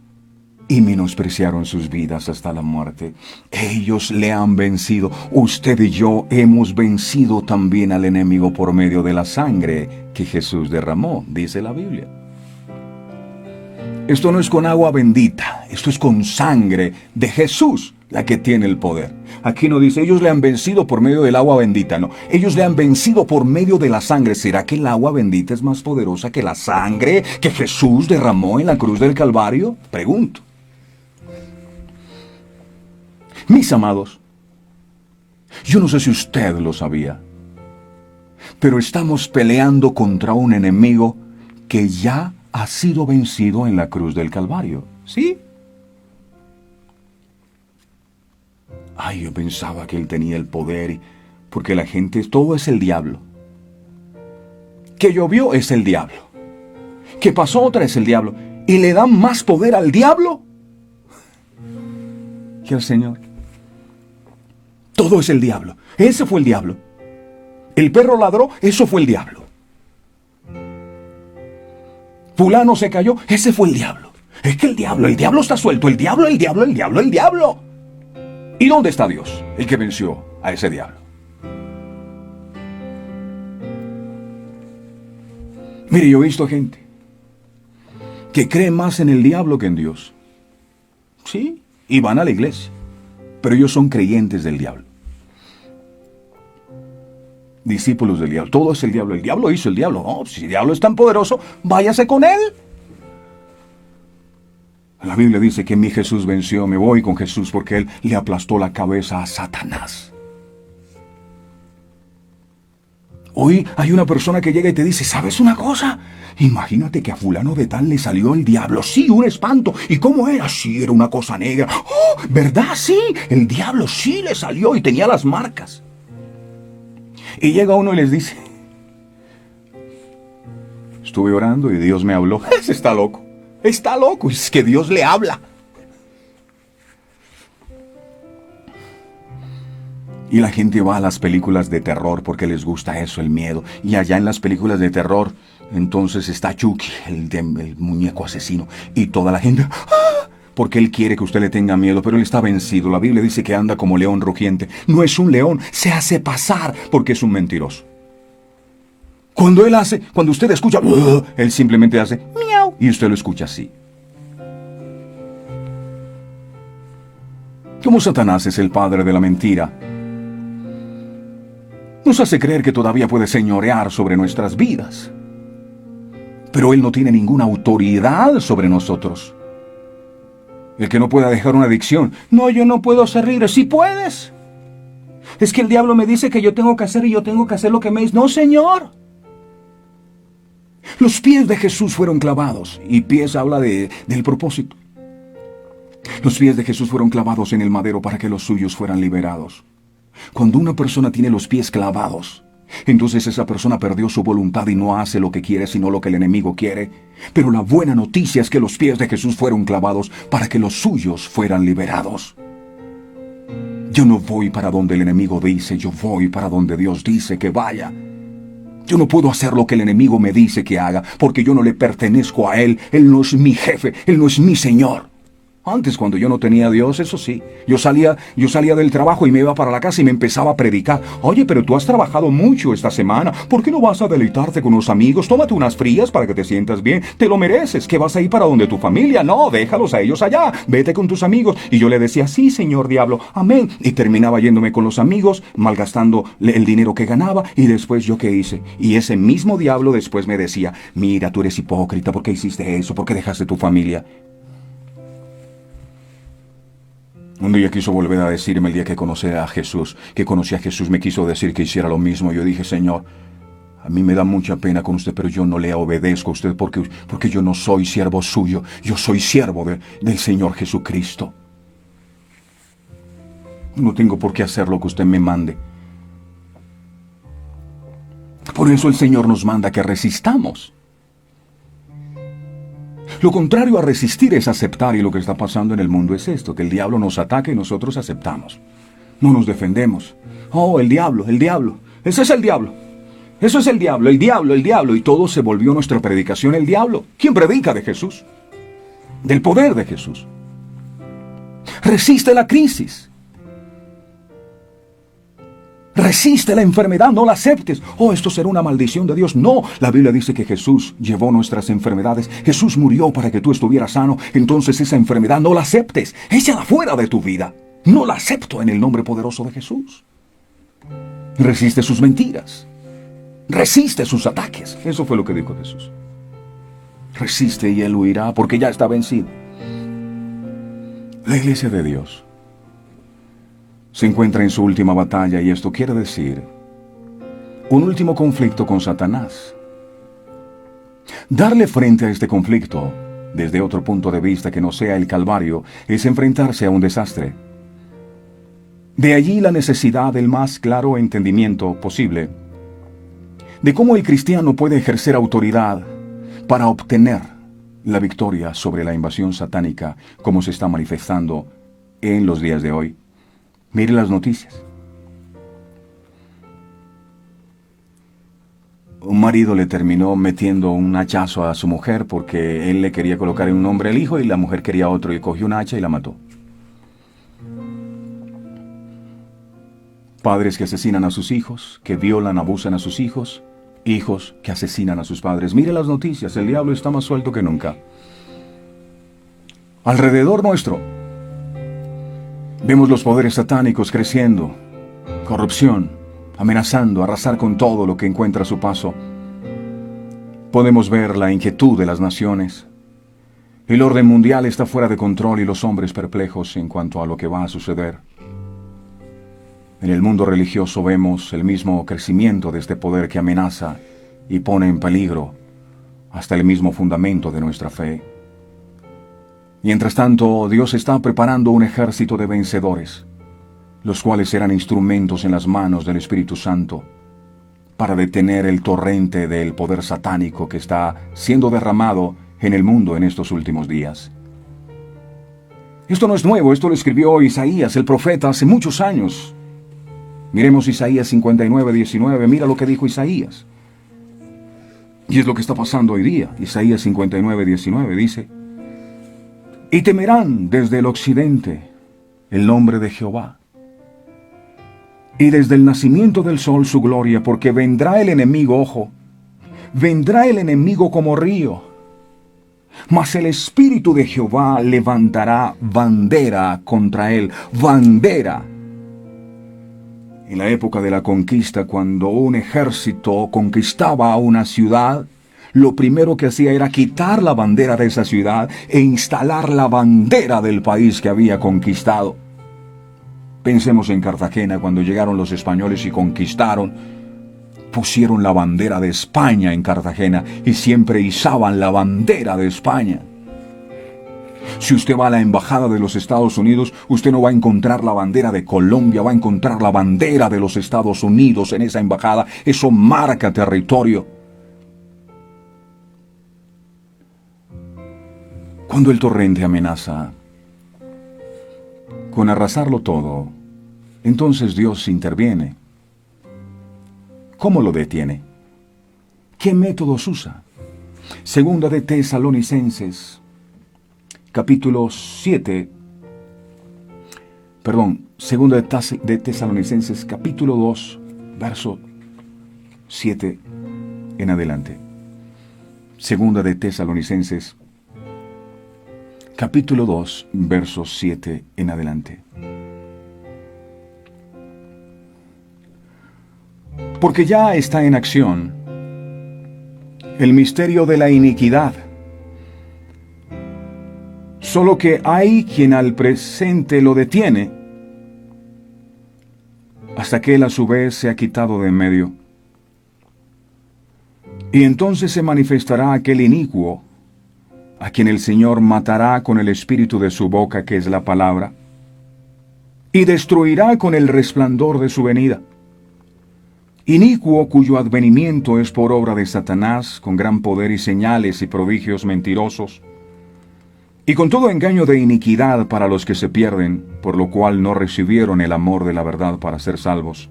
y menospreciaron sus vidas hasta la muerte. Ellos le han vencido. Usted y yo hemos vencido también al enemigo por medio de la sangre que Jesús derramó, dice la Biblia. Esto no es con agua bendita, esto es con sangre de Jesús, la que tiene el poder. Aquí no dice, ellos le han vencido por medio del agua bendita, no. Ellos le han vencido por medio de la sangre. ¿Será que el agua bendita es más poderosa que la sangre que Jesús derramó en la cruz del Calvario? Pregunto. Mis amados, yo no sé si usted lo sabía, pero estamos peleando contra un enemigo que ya ha sido vencido en la cruz del Calvario. ¿Sí? Ay, yo pensaba que él tenía el poder, porque la gente, todo es el diablo. Que llovió es el diablo. Que pasó otra es el diablo. ¿Y le dan más poder al diablo que al Señor? Todo es el diablo. Ese fue el diablo. El perro ladró, eso fue el diablo. Fulano se cayó, ese fue el diablo. Es que el diablo está suelto. El diablo. ¿Y dónde está Dios, el que venció a ese diablo? Mire, yo he visto gente que cree más en el diablo que en Dios. Sí, y van a la iglesia, pero ellos son creyentes del diablo. Discípulos del diablo. Todo es el diablo. El diablo hizo el diablo. No, si el diablo es tan poderoso, váyase con él. La Biblia dice que mi Jesús venció. Me voy con Jesús porque él le aplastó la cabeza a Satanás. Hoy hay una persona que llega y te dice, ¿sabes una cosa? Imagínate que a fulano de tal le salió el diablo. Sí, un espanto. ¿Y cómo era? Sí, era una cosa negra. ¡Oh! ¿Verdad? Sí, el diablo sí le salió y tenía las marcas. Y llega uno y les dice, estuve orando y Dios me habló. Ese está loco. Está loco. Es que Dios le habla. Y la gente va a las películas de terror porque les gusta eso, el miedo. Y allá en las películas de terror, entonces está Chucky, el muñeco asesino. Y toda la gente, ¡ah! Porque él quiere que usted le tenga miedo, pero él está vencido. La Biblia dice que anda como león rugiente. No es un león, se hace pasar porque es un mentiroso. Cuando usted escucha, él simplemente hace miau y usted lo escucha así. Como Satanás es el padre de la mentira, nos hace creer que todavía puede señorear sobre nuestras vidas. Pero él no tiene ninguna autoridad sobre nosotros. El que no pueda dejar una adicción. No, yo no puedo servir. Sí puedes. Es que el diablo me dice que yo tengo que hacer y yo tengo que hacer lo que me dice. No, Señor. Los pies de Jesús fueron clavados. Y pies habla del propósito. Los pies de Jesús fueron clavados en el madero para que los suyos fueran liberados. Cuando una persona tiene los pies clavados, entonces esa persona perdió su voluntad y no hace lo que quiere, sino lo que el enemigo quiere. Pero la buena noticia es que los pies de Jesús fueron clavados para que los suyos fueran liberados. Yo no voy para donde el enemigo dice, yo voy para donde Dios dice que vaya. Yo no puedo hacer lo que el enemigo me dice que haga, porque yo no le pertenezco a él. Él no es mi jefe, él no es mi Señor. Antes, cuando yo no tenía a Dios, eso sí, yo salía del trabajo y me iba para la casa y me empezaba a predicar. Oye, pero tú has trabajado mucho esta semana. ¿Por qué no vas a deleitarte con los amigos? Tómate unas frías para que te sientas bien. Te lo mereces. ¿Que vas a ir para donde tu familia? No, déjalos a ellos allá. Vete con tus amigos. Y yo le decía, sí, señor diablo, amén. Y terminaba yéndome con los amigos, malgastando el dinero que ganaba. Y después, ¿yo qué hice? Y ese mismo diablo después me decía, mira, tú eres hipócrita. ¿Por qué hiciste eso? ¿Por qué dejaste tu familia? Un día quiso volver a decirme, el día que conocí a Jesús, me quiso decir que hiciera lo mismo. Yo dije, Señor, A mí me da mucha pena con usted, pero yo no le obedezco a usted porque yo no soy siervo suyo. Yo soy siervo del Señor Jesucristo. No tengo por qué hacer lo que usted me mande. Por eso el Señor nos manda que resistamos. Lo contrario a resistir es aceptar, y lo que está pasando en el mundo es esto, que el diablo nos ataca y nosotros aceptamos. No nos defendemos. Oh, el diablo, ese es el diablo. Eso es el diablo, y todo se volvió nuestra predicación el diablo. ¿Quién predica de Jesús? Del poder de Jesús. Resiste la crisis. Resiste la enfermedad, no la aceptes. Oh, esto será una maldición de Dios. No, la Biblia dice que Jesús llevó nuestras enfermedades. Jesús murió para que tú estuvieras sano. Entonces esa enfermedad no la aceptes. Échala fuera de tu vida. No la acepto en el nombre poderoso de Jesús. Resiste sus mentiras. Resiste sus ataques. Eso fue lo que dijo Jesús. Resiste y Él huirá porque ya está vencido. La iglesia de Dios se encuentra en su última batalla, y esto quiere decir un último conflicto con Satanás. Darle frente a este conflicto desde otro punto de vista que no sea el Calvario es enfrentarse a un desastre. De allí la necesidad del más claro entendimiento posible de cómo el cristiano puede ejercer autoridad para obtener la victoria sobre la invasión satánica como se está manifestando en los días de hoy. Mire las noticias. Un marido le terminó metiendo un hachazo a su mujer porque él le quería colocar un nombre al hijo y la mujer quería otro, y cogió una hacha y la mató. Padres que asesinan a sus hijos, que violan, abusan a sus hijos, hijos que asesinan a sus padres. Mire las noticias, el diablo está más suelto que nunca. Alrededor nuestro vemos los poderes satánicos creciendo, corrupción, amenazando, arrasar con todo lo que encuentra a su paso. Podemos ver la inquietud de las naciones. El orden mundial está fuera de control y los hombres perplejos en cuanto a lo que va a suceder. En el mundo religioso vemos el mismo crecimiento de este poder que amenaza y pone en peligro hasta el mismo fundamento de nuestra fe. Mientras tanto, Dios está preparando un ejército de vencedores, los cuales serán instrumentos en las manos del Espíritu Santo para detener el torrente del poder satánico que está siendo derramado en el mundo en estos últimos días. Esto no es nuevo, esto lo escribió Isaías, el profeta, hace muchos años. Miremos Isaías 59:19, mira lo que dijo Isaías. Y es lo que está pasando hoy día. Isaías 59:19 dice: y temerán desde el occidente el nombre de Jehová, y desde el nacimiento del sol su gloria, porque vendrá el enemigo, ojo, vendrá el enemigo como río, mas el Espíritu de Jehová levantará bandera contra él, bandera. En la época de la conquista, cuando un ejército conquistaba a una ciudad, lo primero que hacía era quitar la bandera de esa ciudad e instalar la bandera del país que había conquistado. Pensemos en Cartagena, cuando llegaron los españoles y conquistaron, pusieron la bandera de España en Cartagena y siempre izaban la bandera de España. Si usted va a la embajada de los Estados Unidos, usted no va a encontrar la bandera de Colombia, va a encontrar la bandera de los Estados Unidos en esa embajada. Eso marca territorio. Cuando el torrente amenaza con arrasarlo todo, entonces Dios interviene. ¿Cómo lo detiene? ¿Qué métodos usa? Segunda de Tesalonicenses, Segunda de Tesalonicenses, capítulo 2, verso 7 en adelante. Segunda de Tesalonicenses, capítulo 2, verso 7 en adelante. Porque ya está en acción el misterio de la iniquidad, solo que hay quien al presente lo detiene, hasta que él a su vez se ha quitado de en medio. Y entonces se manifestará aquel inicuo, a quien el Señor matará con el espíritu de su boca, que es la palabra, y destruirá con el resplandor de su venida. Inicuo, cuyo advenimiento es por obra de Satanás, con gran poder y señales y prodigios mentirosos, y con todo engaño de iniquidad para los que se pierden, por lo cual no recibieron el amor de la verdad para ser salvos.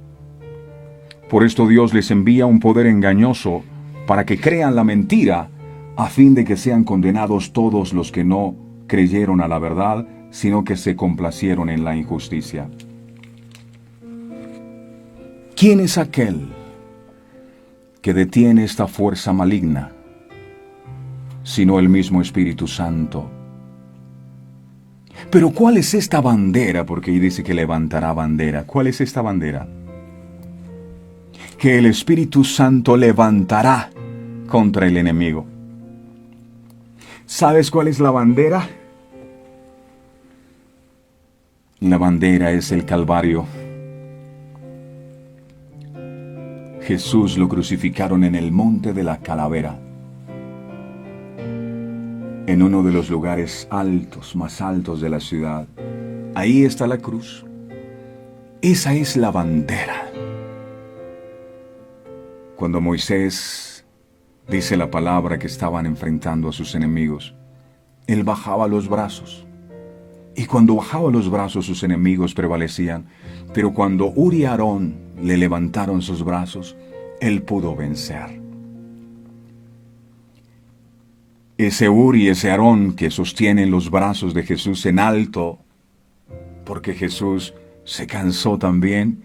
Por esto Dios les envía un poder engañoso para que crean la mentira, a fin de que sean condenados todos los que no creyeron a la verdad, sino que se complacieron en la injusticia. ¿Quién es aquel que detiene esta fuerza maligna, sino el mismo Espíritu Santo? Pero ¿cuál es esta bandera? Porque ahí dice que levantará bandera. ¿Cuál es esta bandera? Que el Espíritu Santo levantará contra el enemigo. ¿Sabes cuál es la bandera? La bandera es el Calvario. Jesús lo crucificaron en el monte de la Calavera, en uno de los lugares altos, más altos de la ciudad. Ahí está la cruz. Esa es la bandera. Cuando Moisés, dice la palabra, que estaban enfrentando a sus enemigos, él bajaba los brazos. Y cuando bajaba los brazos, sus enemigos prevalecían. Pero cuando Uri y Aarón le levantaron sus brazos, él pudo vencer. Ese Uri y ese Aarón que sostienen los brazos de Jesús en alto, porque Jesús se cansó también.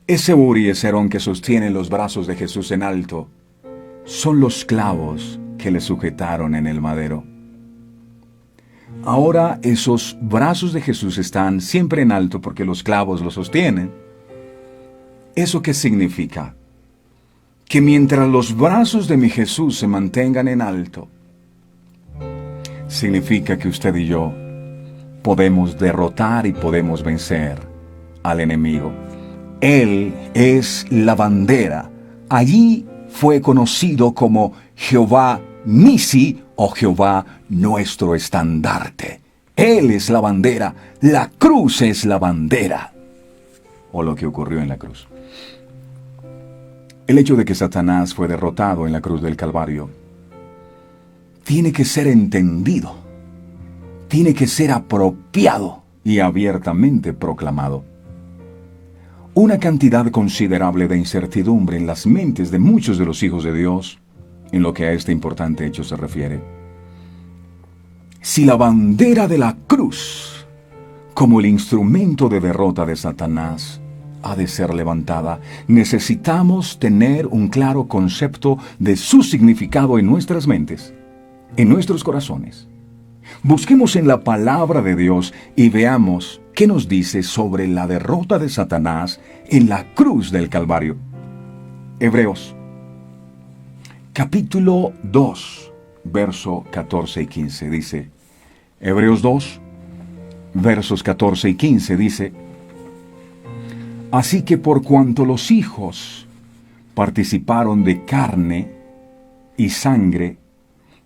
Ese Uri y ese Aarón que sostienen los brazos de Jesús en alto, son los clavos que le sujetaron en el madero. Ahora esos brazos de Jesús están siempre en alto porque los clavos los sostienen. ¿Eso qué significa? Que mientras los brazos de mi Jesús se mantengan en alto, significa que usted y yo podemos derrotar y podemos vencer al enemigo. Él es la bandera. Allí fue conocido como Jehová Nisi, o Jehová nuestro estandarte. Él es la bandera, la cruz es la bandera. O lo que ocurrió en la cruz. El hecho de que Satanás fue derrotado en la cruz del Calvario tiene que ser entendido, tiene que ser apropiado y abiertamente proclamado. Una cantidad considerable de incertidumbre en las mentes de muchos de los hijos de Dios en lo que a este importante hecho se refiere. Si la bandera de la cruz, como el instrumento de derrota de Satanás, ha de ser levantada, necesitamos tener un claro concepto de su significado en nuestras mentes, en nuestros corazones. Busquemos en la palabra de Dios y veamos qué nos dice sobre la derrota de Satanás en la cruz del Calvario. Hebreos capítulo 2, verso 14 y 15 dice, Hebreos 2, versos 14 y 15 dice, así que por cuanto los hijos participaron de carne y sangre,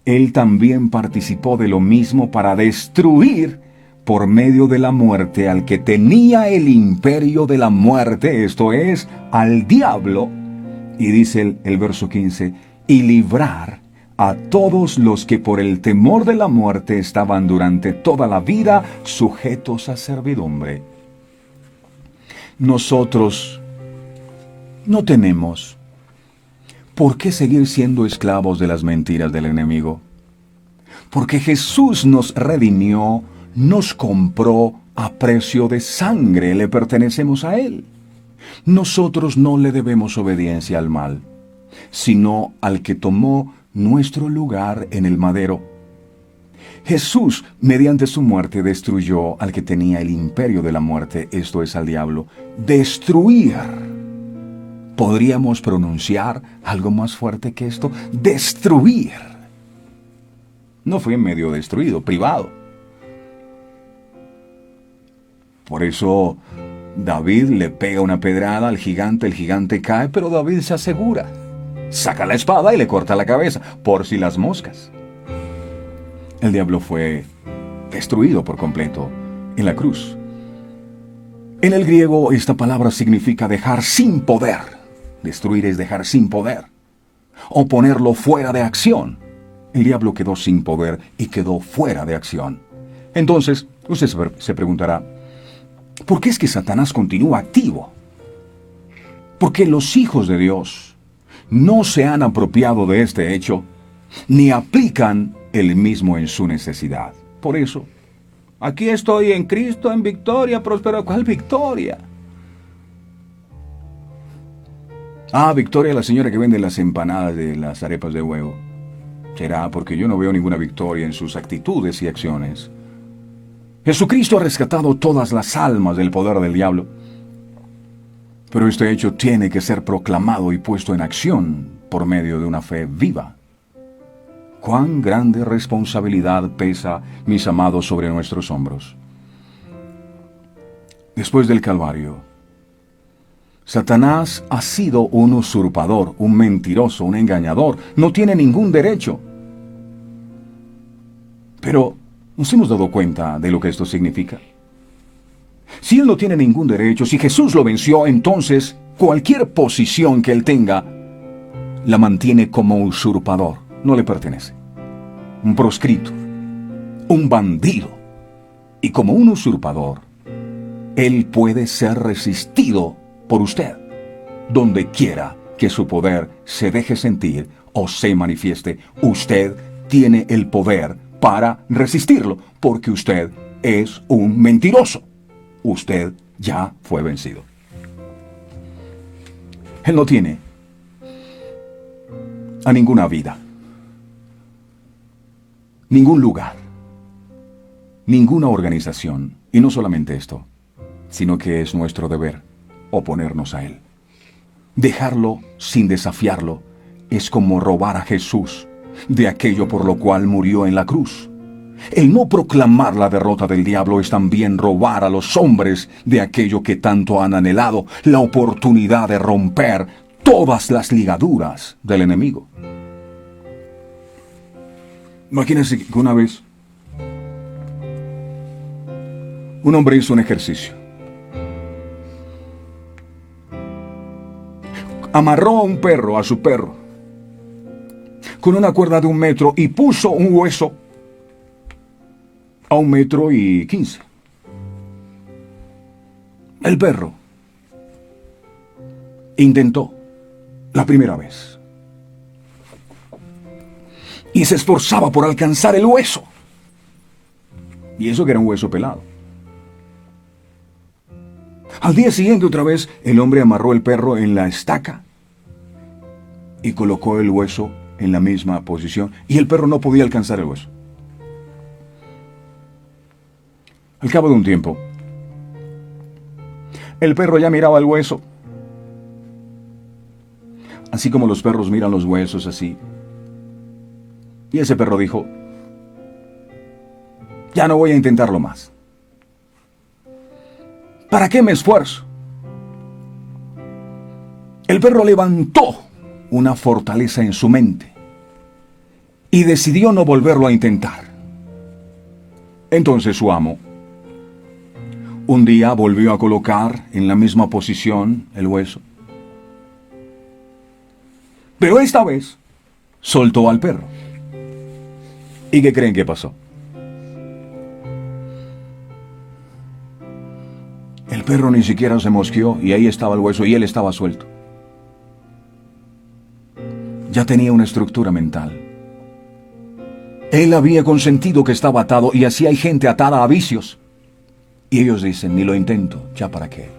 él también participó de lo mismo para destruir por medio de la muerte al que tenía el imperio de la muerte, esto es, al diablo. Y dice el verso 15, y librar a todos los que por el temor de la muerte estaban durante toda la vida sujetos a servidumbre. Nosotros no tenemos por qué seguir siendo esclavos de las mentiras del enemigo, porque Jesús nos redimió, nos compró a precio de sangre, le pertenecemos a Él. Nosotros no le debemos obediencia al mal, sino al que tomó nuestro lugar en el madero. Jesús, mediante su muerte, destruyó al que tenía el imperio de la muerte, esto es, al diablo. Destruir. ¿Podríamos pronunciar algo más fuerte que esto? Destruir. No fue en medio destruido, privado. Por eso David le pega una pedrada al gigante, el gigante cae, pero David se asegura. saca la espada y le corta la cabeza, por si las moscas. El diablo fue destruido por completo en la cruz. En el griego esta palabra significa dejar sin poder. Destruir es dejar sin poder, o ponerlo fuera de acción. El diablo quedó sin poder y quedó fuera de acción. Entonces, usted se preguntará, ¿por qué es que Satanás continúa activo? Porque los hijos de Dios no se han apropiado de este hecho, ni aplican el mismo en su necesidad. Por eso, aquí estoy en Cristo, en victoria, próspero. ¿Cuál victoria? Victoria, la señora que vende las empanadas de las arepas de huevo. Será porque yo no veo ninguna victoria en sus actitudes y acciones. Jesucristo ha rescatado todas las almas del poder del diablo. Pero este hecho tiene que ser proclamado y puesto en acción por medio de una fe viva. Cuán grande responsabilidad pesa, mis amados, sobre nuestros hombros. Después del Calvario, Satanás ha sido un usurpador, un mentiroso, un engañador. No tiene ningún derecho. Pero, ¿nos hemos dado cuenta de lo que esto significa? Si él no tiene ningún derecho, si Jesús lo venció, entonces cualquier posición que él tenga, la mantiene como usurpador. No le pertenece. Un proscrito, un bandido. Y como un usurpador, él puede ser resistido por usted, donde quiera que su poder se deje sentir o se manifieste. Usted tiene el poder para resistirlo, porque usted es un mentiroso. Usted ya fue vencido. Él no tiene a ninguna vida, ningún lugar, ninguna organización. Y no solamente esto, sino que es nuestro deber oponernos a él. Dejarlo sin desafiarlo es como robar a Jesús de aquello por lo cual murió en la cruz. El no proclamar la derrota del diablo es también robar a los hombres de aquello que tanto han anhelado, la oportunidad de romper todas las ligaduras del enemigo. Imagínense que una vez un hombre hizo un ejercicio. Amarró a un perro, a su perro, con una cuerda de 1 metro y puso un hueso a 1,15 metros. El perro intentó la primera vez y se esforzaba por alcanzar el hueso. Y eso que era un hueso pelado. Al día siguiente, otra vez, el hombre amarró el perro en la estaca y colocó el hueso en la misma posición, y el perro no podía alcanzar el hueso. Al cabo de un tiempo, el perro ya miraba el hueso, así como los perros miran los huesos así. Y ese perro dijo: ya no voy a intentarlo más. ¿Para qué me esfuerzo? El perro levantó una fortaleza en su mente y decidió no volverlo a intentar. Entonces su amo un día volvió a colocar en la misma posición el hueso, pero esta vez soltó al perro. ¿Y qué creen que pasó? El perro ni siquiera se mosqueó y ahí estaba el hueso y él estaba suelto. Ya tenía una estructura mental. Él había consentido que estaba atado, y así hay gente atada a vicios. Y ellos dicen: ni lo intento, ¿ya para qué?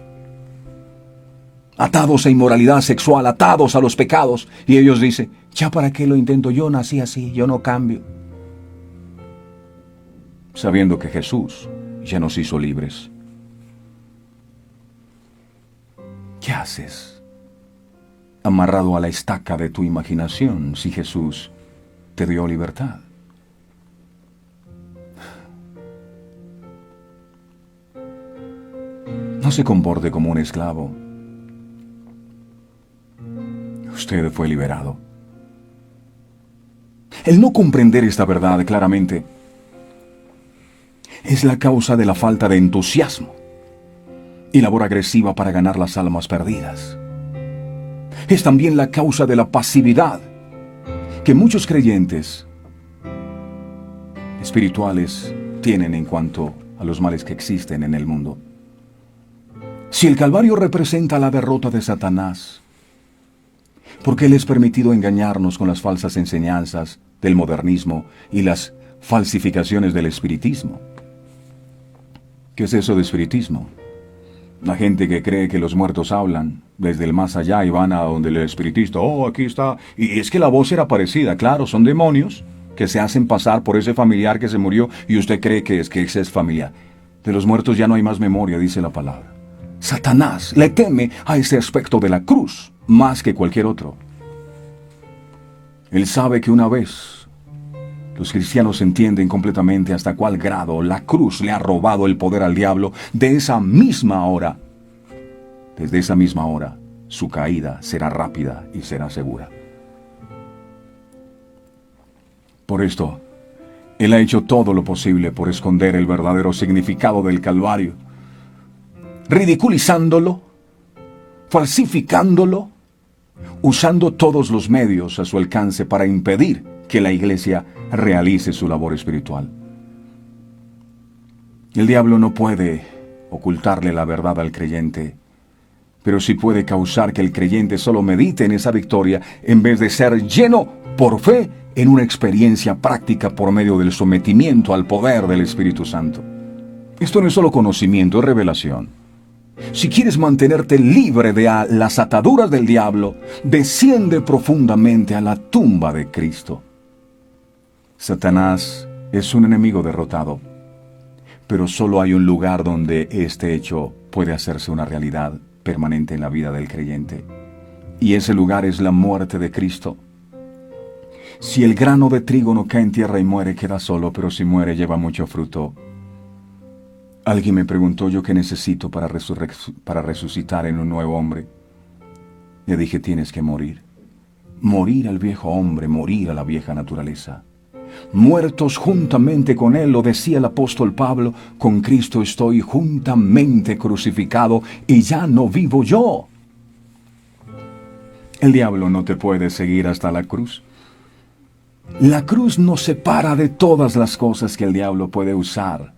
Atados a inmoralidad sexual, atados a los pecados. Y ellos dicen: ¿ya para qué lo intento? Yo nací así, yo no cambio. Sabiendo que Jesús ya nos hizo libres. ¿Qué haces amarrado a la estaca de tu imaginación si Jesús te dio libertad? No se comporte como un esclavo. usted fue liberado. El no comprender esta verdad claramente es la causa de la falta de entusiasmo y labor agresiva para ganar las almas perdidas. Es también la causa de la pasividad que muchos creyentes espirituales tienen en cuanto a los males que existen en el mundo. Si el Calvario representa la derrota de Satanás, ¿por qué le es permitido engañarnos con las falsas enseñanzas del modernismo y las falsificaciones del espiritismo? ¿Qué es eso de espiritismo? La gente que cree que los muertos hablan desde el más allá y van a donde el espiritista, aquí está. Y es que la voz era parecida, claro, son demonios que se hacen pasar por ese familiar que se murió y usted cree que ese es familiar. De los muertos ya no hay más memoria, dice la palabra. Satanás le teme a ese aspecto de la cruz más que cualquier otro. Él sabe que una vez los cristianos entienden completamente hasta cuál grado la cruz le ha robado el poder al diablo, desde esa misma hora, su caída será rápida y será segura. Por esto, Él ha hecho todo lo posible por esconder el verdadero significado del Calvario, ridiculizándolo, falsificándolo, usando todos los medios a su alcance para impedir que la iglesia realice su labor espiritual. El diablo no puede ocultarle la verdad al creyente, pero sí puede causar que el creyente solo medite en esa victoria en vez de ser lleno por fe en una experiencia práctica por medio del sometimiento al poder del Espíritu Santo. Esto no es solo conocimiento, es revelación. Si quieres mantenerte libre de las ataduras del diablo, desciende profundamente a la tumba de Cristo. Satanás es un enemigo derrotado, pero solo hay un lugar donde este hecho puede hacerse una realidad permanente en la vida del creyente, y ese lugar es la muerte de Cristo. Si el grano de trigo no cae en tierra y muere, queda solo, pero si muere, lleva mucho fruto. Alguien me preguntó yo qué necesito para resucitar en un nuevo hombre. Le dije, tienes que morir. Morir al viejo hombre, morir a la vieja naturaleza. Muertos juntamente con Él, lo decía el apóstol Pablo, con Cristo estoy juntamente crucificado y ya no vivo yo. El diablo no te puede seguir hasta la cruz. La cruz nos separa de todas las cosas que el diablo puede usar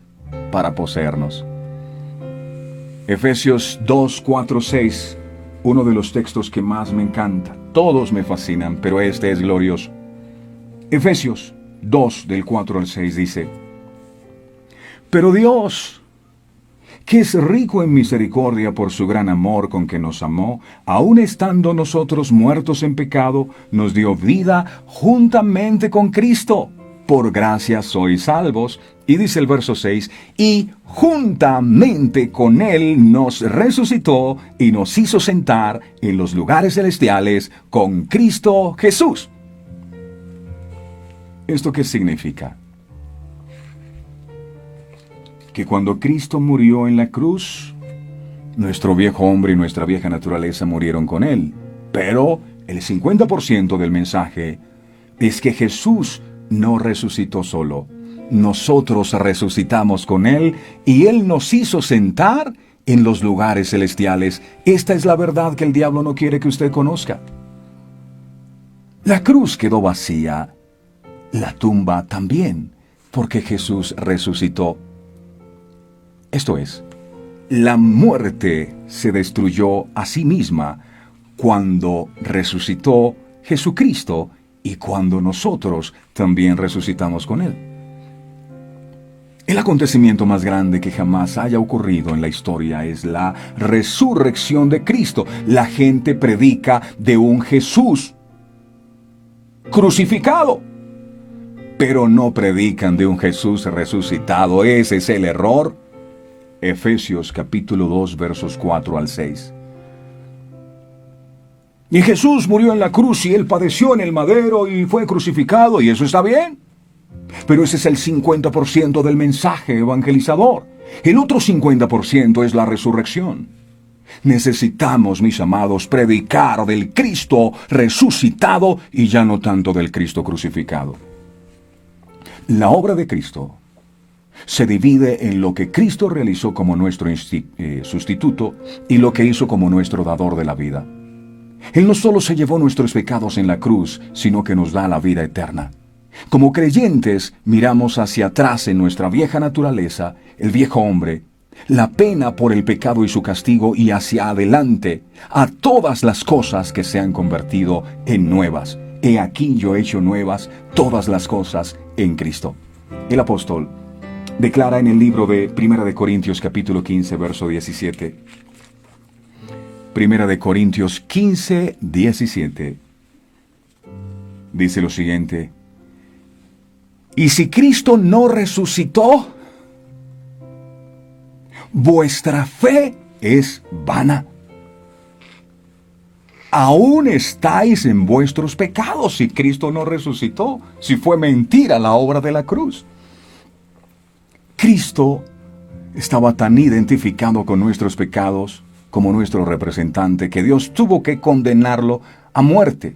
para poseernos. Efesios 2, 4, 6, uno de los textos que más me encanta. Todos me fascinan, pero este es glorioso. Efesios 2, del 4 al 6 dice: Pero Dios, que es rico en misericordia por su gran amor con que nos amó, aun estando nosotros muertos en pecado, nos dio vida juntamente con Cristo. Por gracia sois salvos. Y dice el verso 6, y juntamente con Él nos resucitó y nos hizo sentar en los lugares celestiales con Cristo Jesús. ¿Esto qué significa? Que cuando Cristo murió en la cruz, nuestro viejo hombre y nuestra vieja naturaleza murieron con Él. Pero el 50% del mensaje es que Jesús no resucitó solo. Nosotros resucitamos con Él y Él nos hizo sentar en los lugares celestiales. Esta es la verdad que el diablo no quiere que usted conozca. La cruz quedó vacía, la tumba también, porque Jesús resucitó. Esto es, la muerte se destruyó a sí misma cuando resucitó Jesucristo y cuando nosotros también resucitamos con Él. El acontecimiento más grande que jamás haya ocurrido en la historia es la resurrección de Cristo. La gente predica de un Jesús crucificado, pero no predican de un Jesús resucitado. Ese es el error. Efesios capítulo 2, versos 4 al 6. Y Jesús murió en la cruz y Él padeció en el madero y fue crucificado, y eso está bien. Pero ese es el 50% del mensaje evangelizador. El otro 50% es la resurrección. Necesitamos, mis amados, predicar del Cristo resucitado y ya no tanto del Cristo crucificado. La obra de Cristo se divide en lo que Cristo realizó como nuestro sustituto y lo que hizo como nuestro dador de la vida. Él no solo se llevó nuestros pecados en la cruz, sino que nos da la vida eterna. Como creyentes, miramos hacia atrás en nuestra vieja naturaleza, el viejo hombre, la pena por el pecado y su castigo, y hacia adelante a todas las cosas que se han convertido en nuevas. He aquí yo he hecho nuevas todas las cosas en Cristo. El apóstol declara en el libro de 1 de Corintios capítulo 15, verso 17. 1 de Corintios 15, 17. Dice lo siguiente: y si Cristo no resucitó, vuestra fe es vana. Aún estáis en vuestros pecados si Cristo no resucitó, si fue mentira la obra de la cruz. Cristo estaba tan identificado con nuestros pecados como nuestro representante que Dios tuvo que condenarlo a muerte.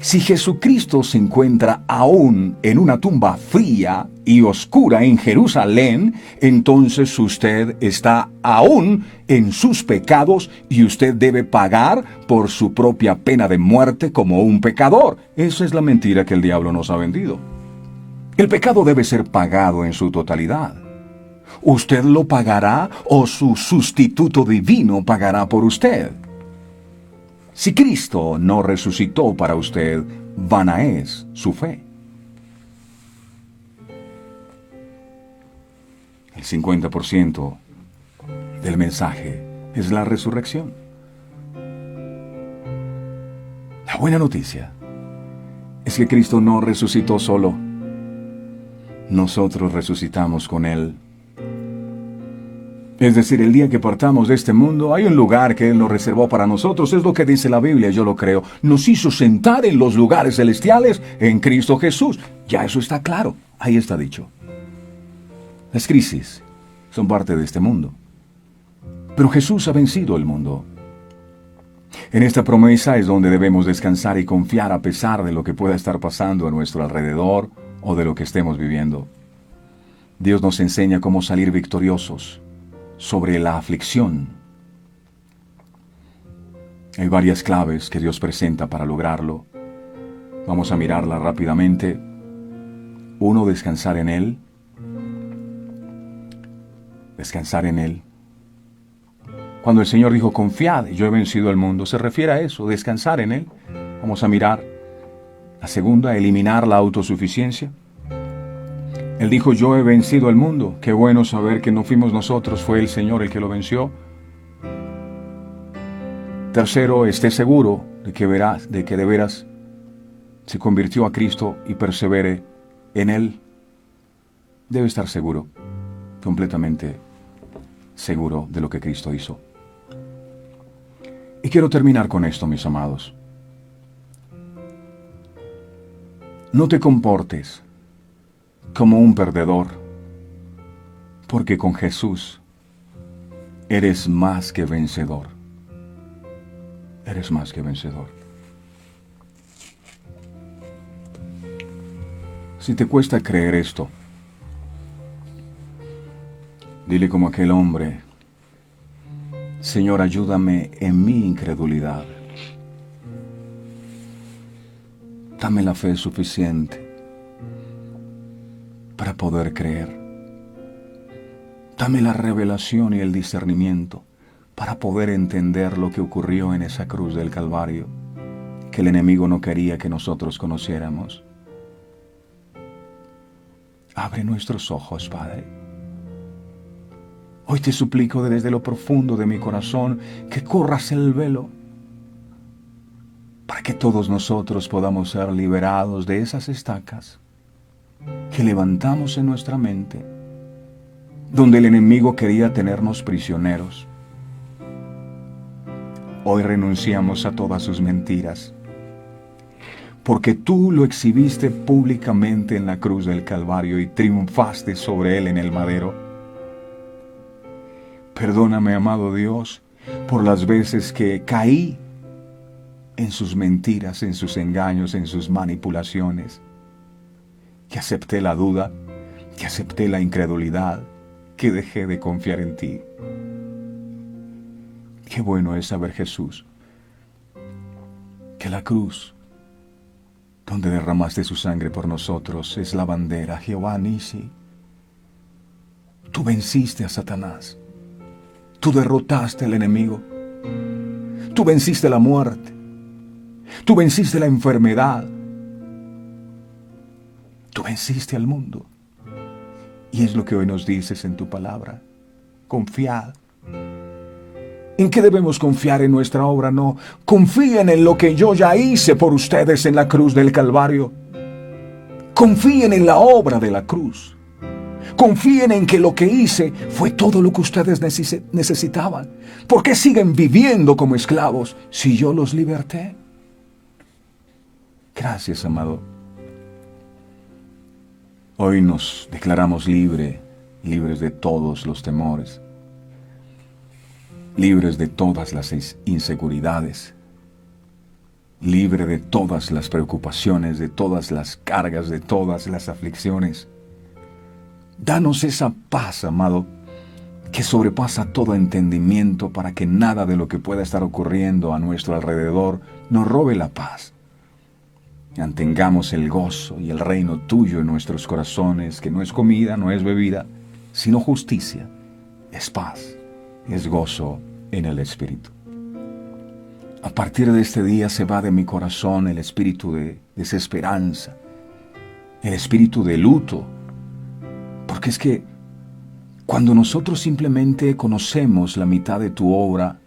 Si Jesucristo se encuentra aún en una tumba fría y oscura en Jerusalén, entonces usted está aún en sus pecados y usted debe pagar por su propia pena de muerte como un pecador. Esa es la mentira que el diablo nos ha vendido. El pecado debe ser pagado en su totalidad. ¿Usted lo pagará o su sustituto divino pagará por usted? Si Cristo no resucitó para usted, vana es su fe. El 50% del mensaje es la resurrección. La buena noticia es que Cristo no resucitó solo. Nosotros resucitamos con Él. Es decir, el día que partamos de este mundo, hay un lugar que Él nos reservó para nosotros. Es lo que dice la Biblia, yo lo creo. Nos hizo sentar en los lugares celestiales en Cristo Jesús. Ya eso está claro. Ahí está dicho. Las crisis son parte de este mundo. Pero Jesús ha vencido el mundo. En esta promesa es donde debemos descansar y confiar a pesar de lo que pueda estar pasando a nuestro alrededor o de lo que estemos viviendo. Dios nos enseña cómo salir victoriosos sobre la aflicción. Hay varias claves que Dios presenta para lograrlo. Vamos a mirarla rápidamente. 1, descansar en Él. Descansar en Él. Cuando el Señor dijo, confiad, yo he vencido el mundo, se refiere a eso, descansar en Él. Vamos a mirar. La segunda, eliminar la autosuficiencia. Él dijo, yo he vencido el mundo. Qué bueno saber que no fuimos nosotros, fue el Señor el que lo venció. Tercero, esté seguro de que de veras se convirtió a Cristo y persevere en Él. Debe estar seguro, completamente seguro de lo que Cristo hizo. Y quiero terminar con esto, mis amados. No te comportes como un perdedor, porque con Jesús eres más que vencedor. Eres más que vencedor. Si te cuesta creer esto, dile como aquel hombre, Señor, ayúdame en mi incredulidad. Dame la fe suficiente para poder creer. Dame la revelación y el discernimiento para poder entender lo que ocurrió en esa cruz del Calvario, que el enemigo no quería que nosotros conociéramos. Abre nuestros ojos, Padre. Hoy te suplico desde lo profundo de mi corazón que corras el velo para que todos nosotros podamos ser liberados de esas estacas que levantamos en nuestra mente, donde el enemigo quería tenernos prisioneros. Hoy renunciamos a todas sus mentiras, porque tú lo exhibiste públicamente en la cruz del Calvario y triunfaste sobre él en el madero. Perdóname, amado Dios, por las veces que caí en sus mentiras, en sus engaños, en sus manipulaciones, que acepté la duda, que acepté la incredulidad, que dejé de confiar en ti. Qué bueno es saber, Jesús, que la cruz, donde derramaste su sangre por nosotros, es la bandera. Jehová Nisi, tú venciste a Satanás, tú derrotaste al enemigo, tú venciste la muerte, tú venciste la enfermedad, tú venciste al mundo. Y es lo que hoy nos dices en tu palabra. Confiad. ¿En qué debemos confiar? En nuestra obra? No. Confíen en lo que yo ya hice por ustedes en la cruz del Calvario. Confíen en la obra de la cruz. Confíen en que lo que hice fue todo lo que ustedes necesitaban. ¿Por qué siguen viviendo como esclavos si yo los liberté? Gracias, amado. Hoy nos declaramos libres de todos los temores, libres de todas las inseguridades, libre de todas las preocupaciones, de todas las cargas, de todas las aflicciones. Danos esa paz, amado, que sobrepasa todo entendimiento, para que nada de lo que pueda estar ocurriendo a nuestro alrededor nos robe la paz. Mantengamos el gozo y el reino tuyo en nuestros corazones, que no es comida, no es bebida, sino justicia, es paz, es gozo en el Espíritu. A partir de este día se va de mi corazón el espíritu de desesperanza, el espíritu de luto, porque es que cuando nosotros simplemente conocemos la mitad de tu obra,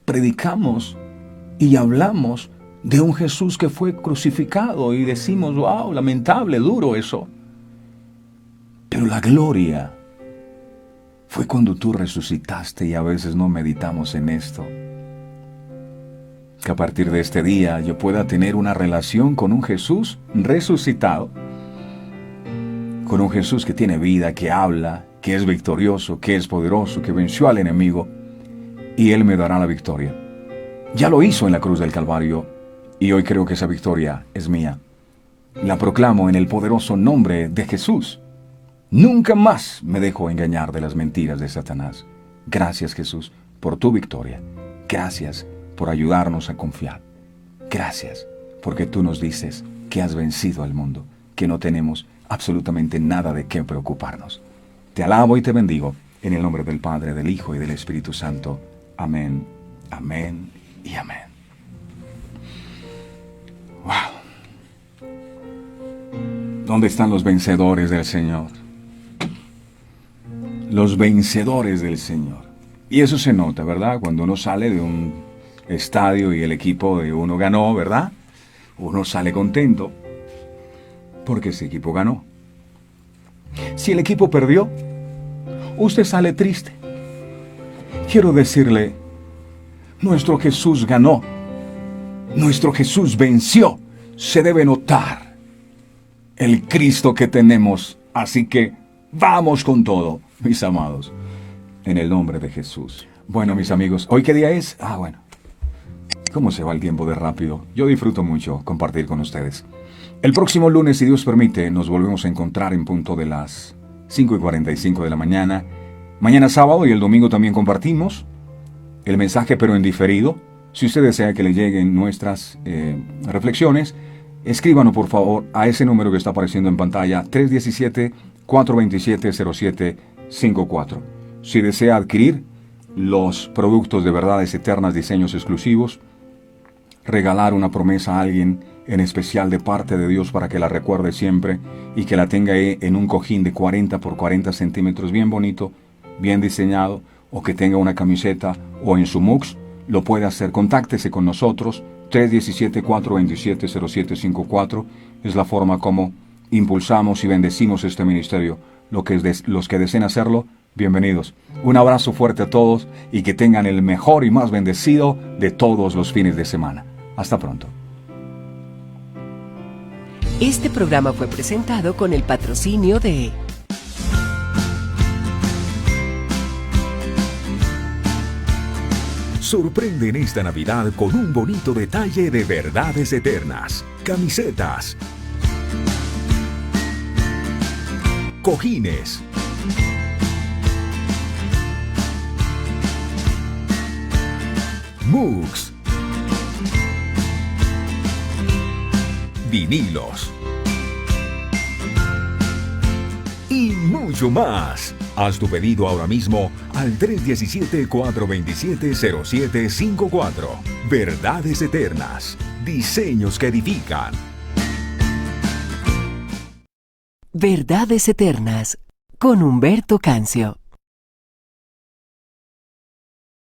predicamos y hablamos de un Jesús que fue crucificado y decimos, wow, lamentable, duro eso. Pero la gloria fue cuando tú resucitaste, y a veces no meditamos en esto. Que a partir de este día yo pueda tener una relación con un Jesús resucitado, con un Jesús que tiene vida, que habla, que es victorioso, que es poderoso, que venció al enemigo, y Él me dará la victoria. Ya lo hizo en la cruz del Calvario, y hoy creo que esa victoria es mía. La proclamo en el poderoso nombre de Jesús. Nunca más me dejo engañar de las mentiras de Satanás. Gracias, Jesús, por tu victoria. Gracias por ayudarnos a confiar. Gracias porque tú nos dices que has vencido al mundo, que no tenemos absolutamente nada de qué preocuparnos. Te alabo y te bendigo en el nombre del Padre, del Hijo y del Espíritu Santo. Amén, amén y amén. Wow. ¿Dónde están los vencedores del Señor? Los vencedores del Señor. Y eso se nota, ¿verdad? Cuando uno sale de un estadio y el equipo de uno ganó, ¿verdad? Uno sale contento porque ese equipo ganó. Si el equipo perdió, usted sale triste. Quiero decirle, nuestro Jesús ganó. Nuestro Jesús venció. Se debe notar el Cristo que tenemos. Así que vamos con todo, mis amados, en el nombre de Jesús. Bueno, mis amigos, ¿hoy qué día es? Bueno, ¿cómo se va el tiempo de rápido? Yo disfruto mucho compartir con ustedes. El próximo lunes, si Dios permite, nos volvemos a encontrar en punto de las 5:45 de la mañana. Mañana sábado y el domingo también compartimos el mensaje, pero en diferido. Si usted desea que le lleguen nuestras reflexiones, escríbanos por favor a ese número que está apareciendo en pantalla, 317-427-0754. Si desea adquirir los productos de Verdades Eternas, diseños exclusivos, regalar una promesa a alguien en especial de parte de Dios para que la recuerde siempre y que la tenga en un cojín de 40 por 40 centímetros bien bonito, bien diseñado, o que tenga una camiseta o en su mux, lo puede hacer. Contáctese con nosotros, 317-427-0754. Es la forma como impulsamos y bendecimos este ministerio. Los que deseen hacerlo, bienvenidos. Un abrazo fuerte a todos y que tengan el mejor y más bendecido de todos los fines de semana. Hasta pronto. Este programa fue presentado con el patrocinio de Sorprende en esta Navidad con un bonito detalle de verdades eternas. Camisetas, cojines, mugs, vinilos y mucho más. Haz tu pedido ahora mismo al 317-427-0754. Verdades eternas. Diseños que edifican. Verdades eternas con Humberto Cancio.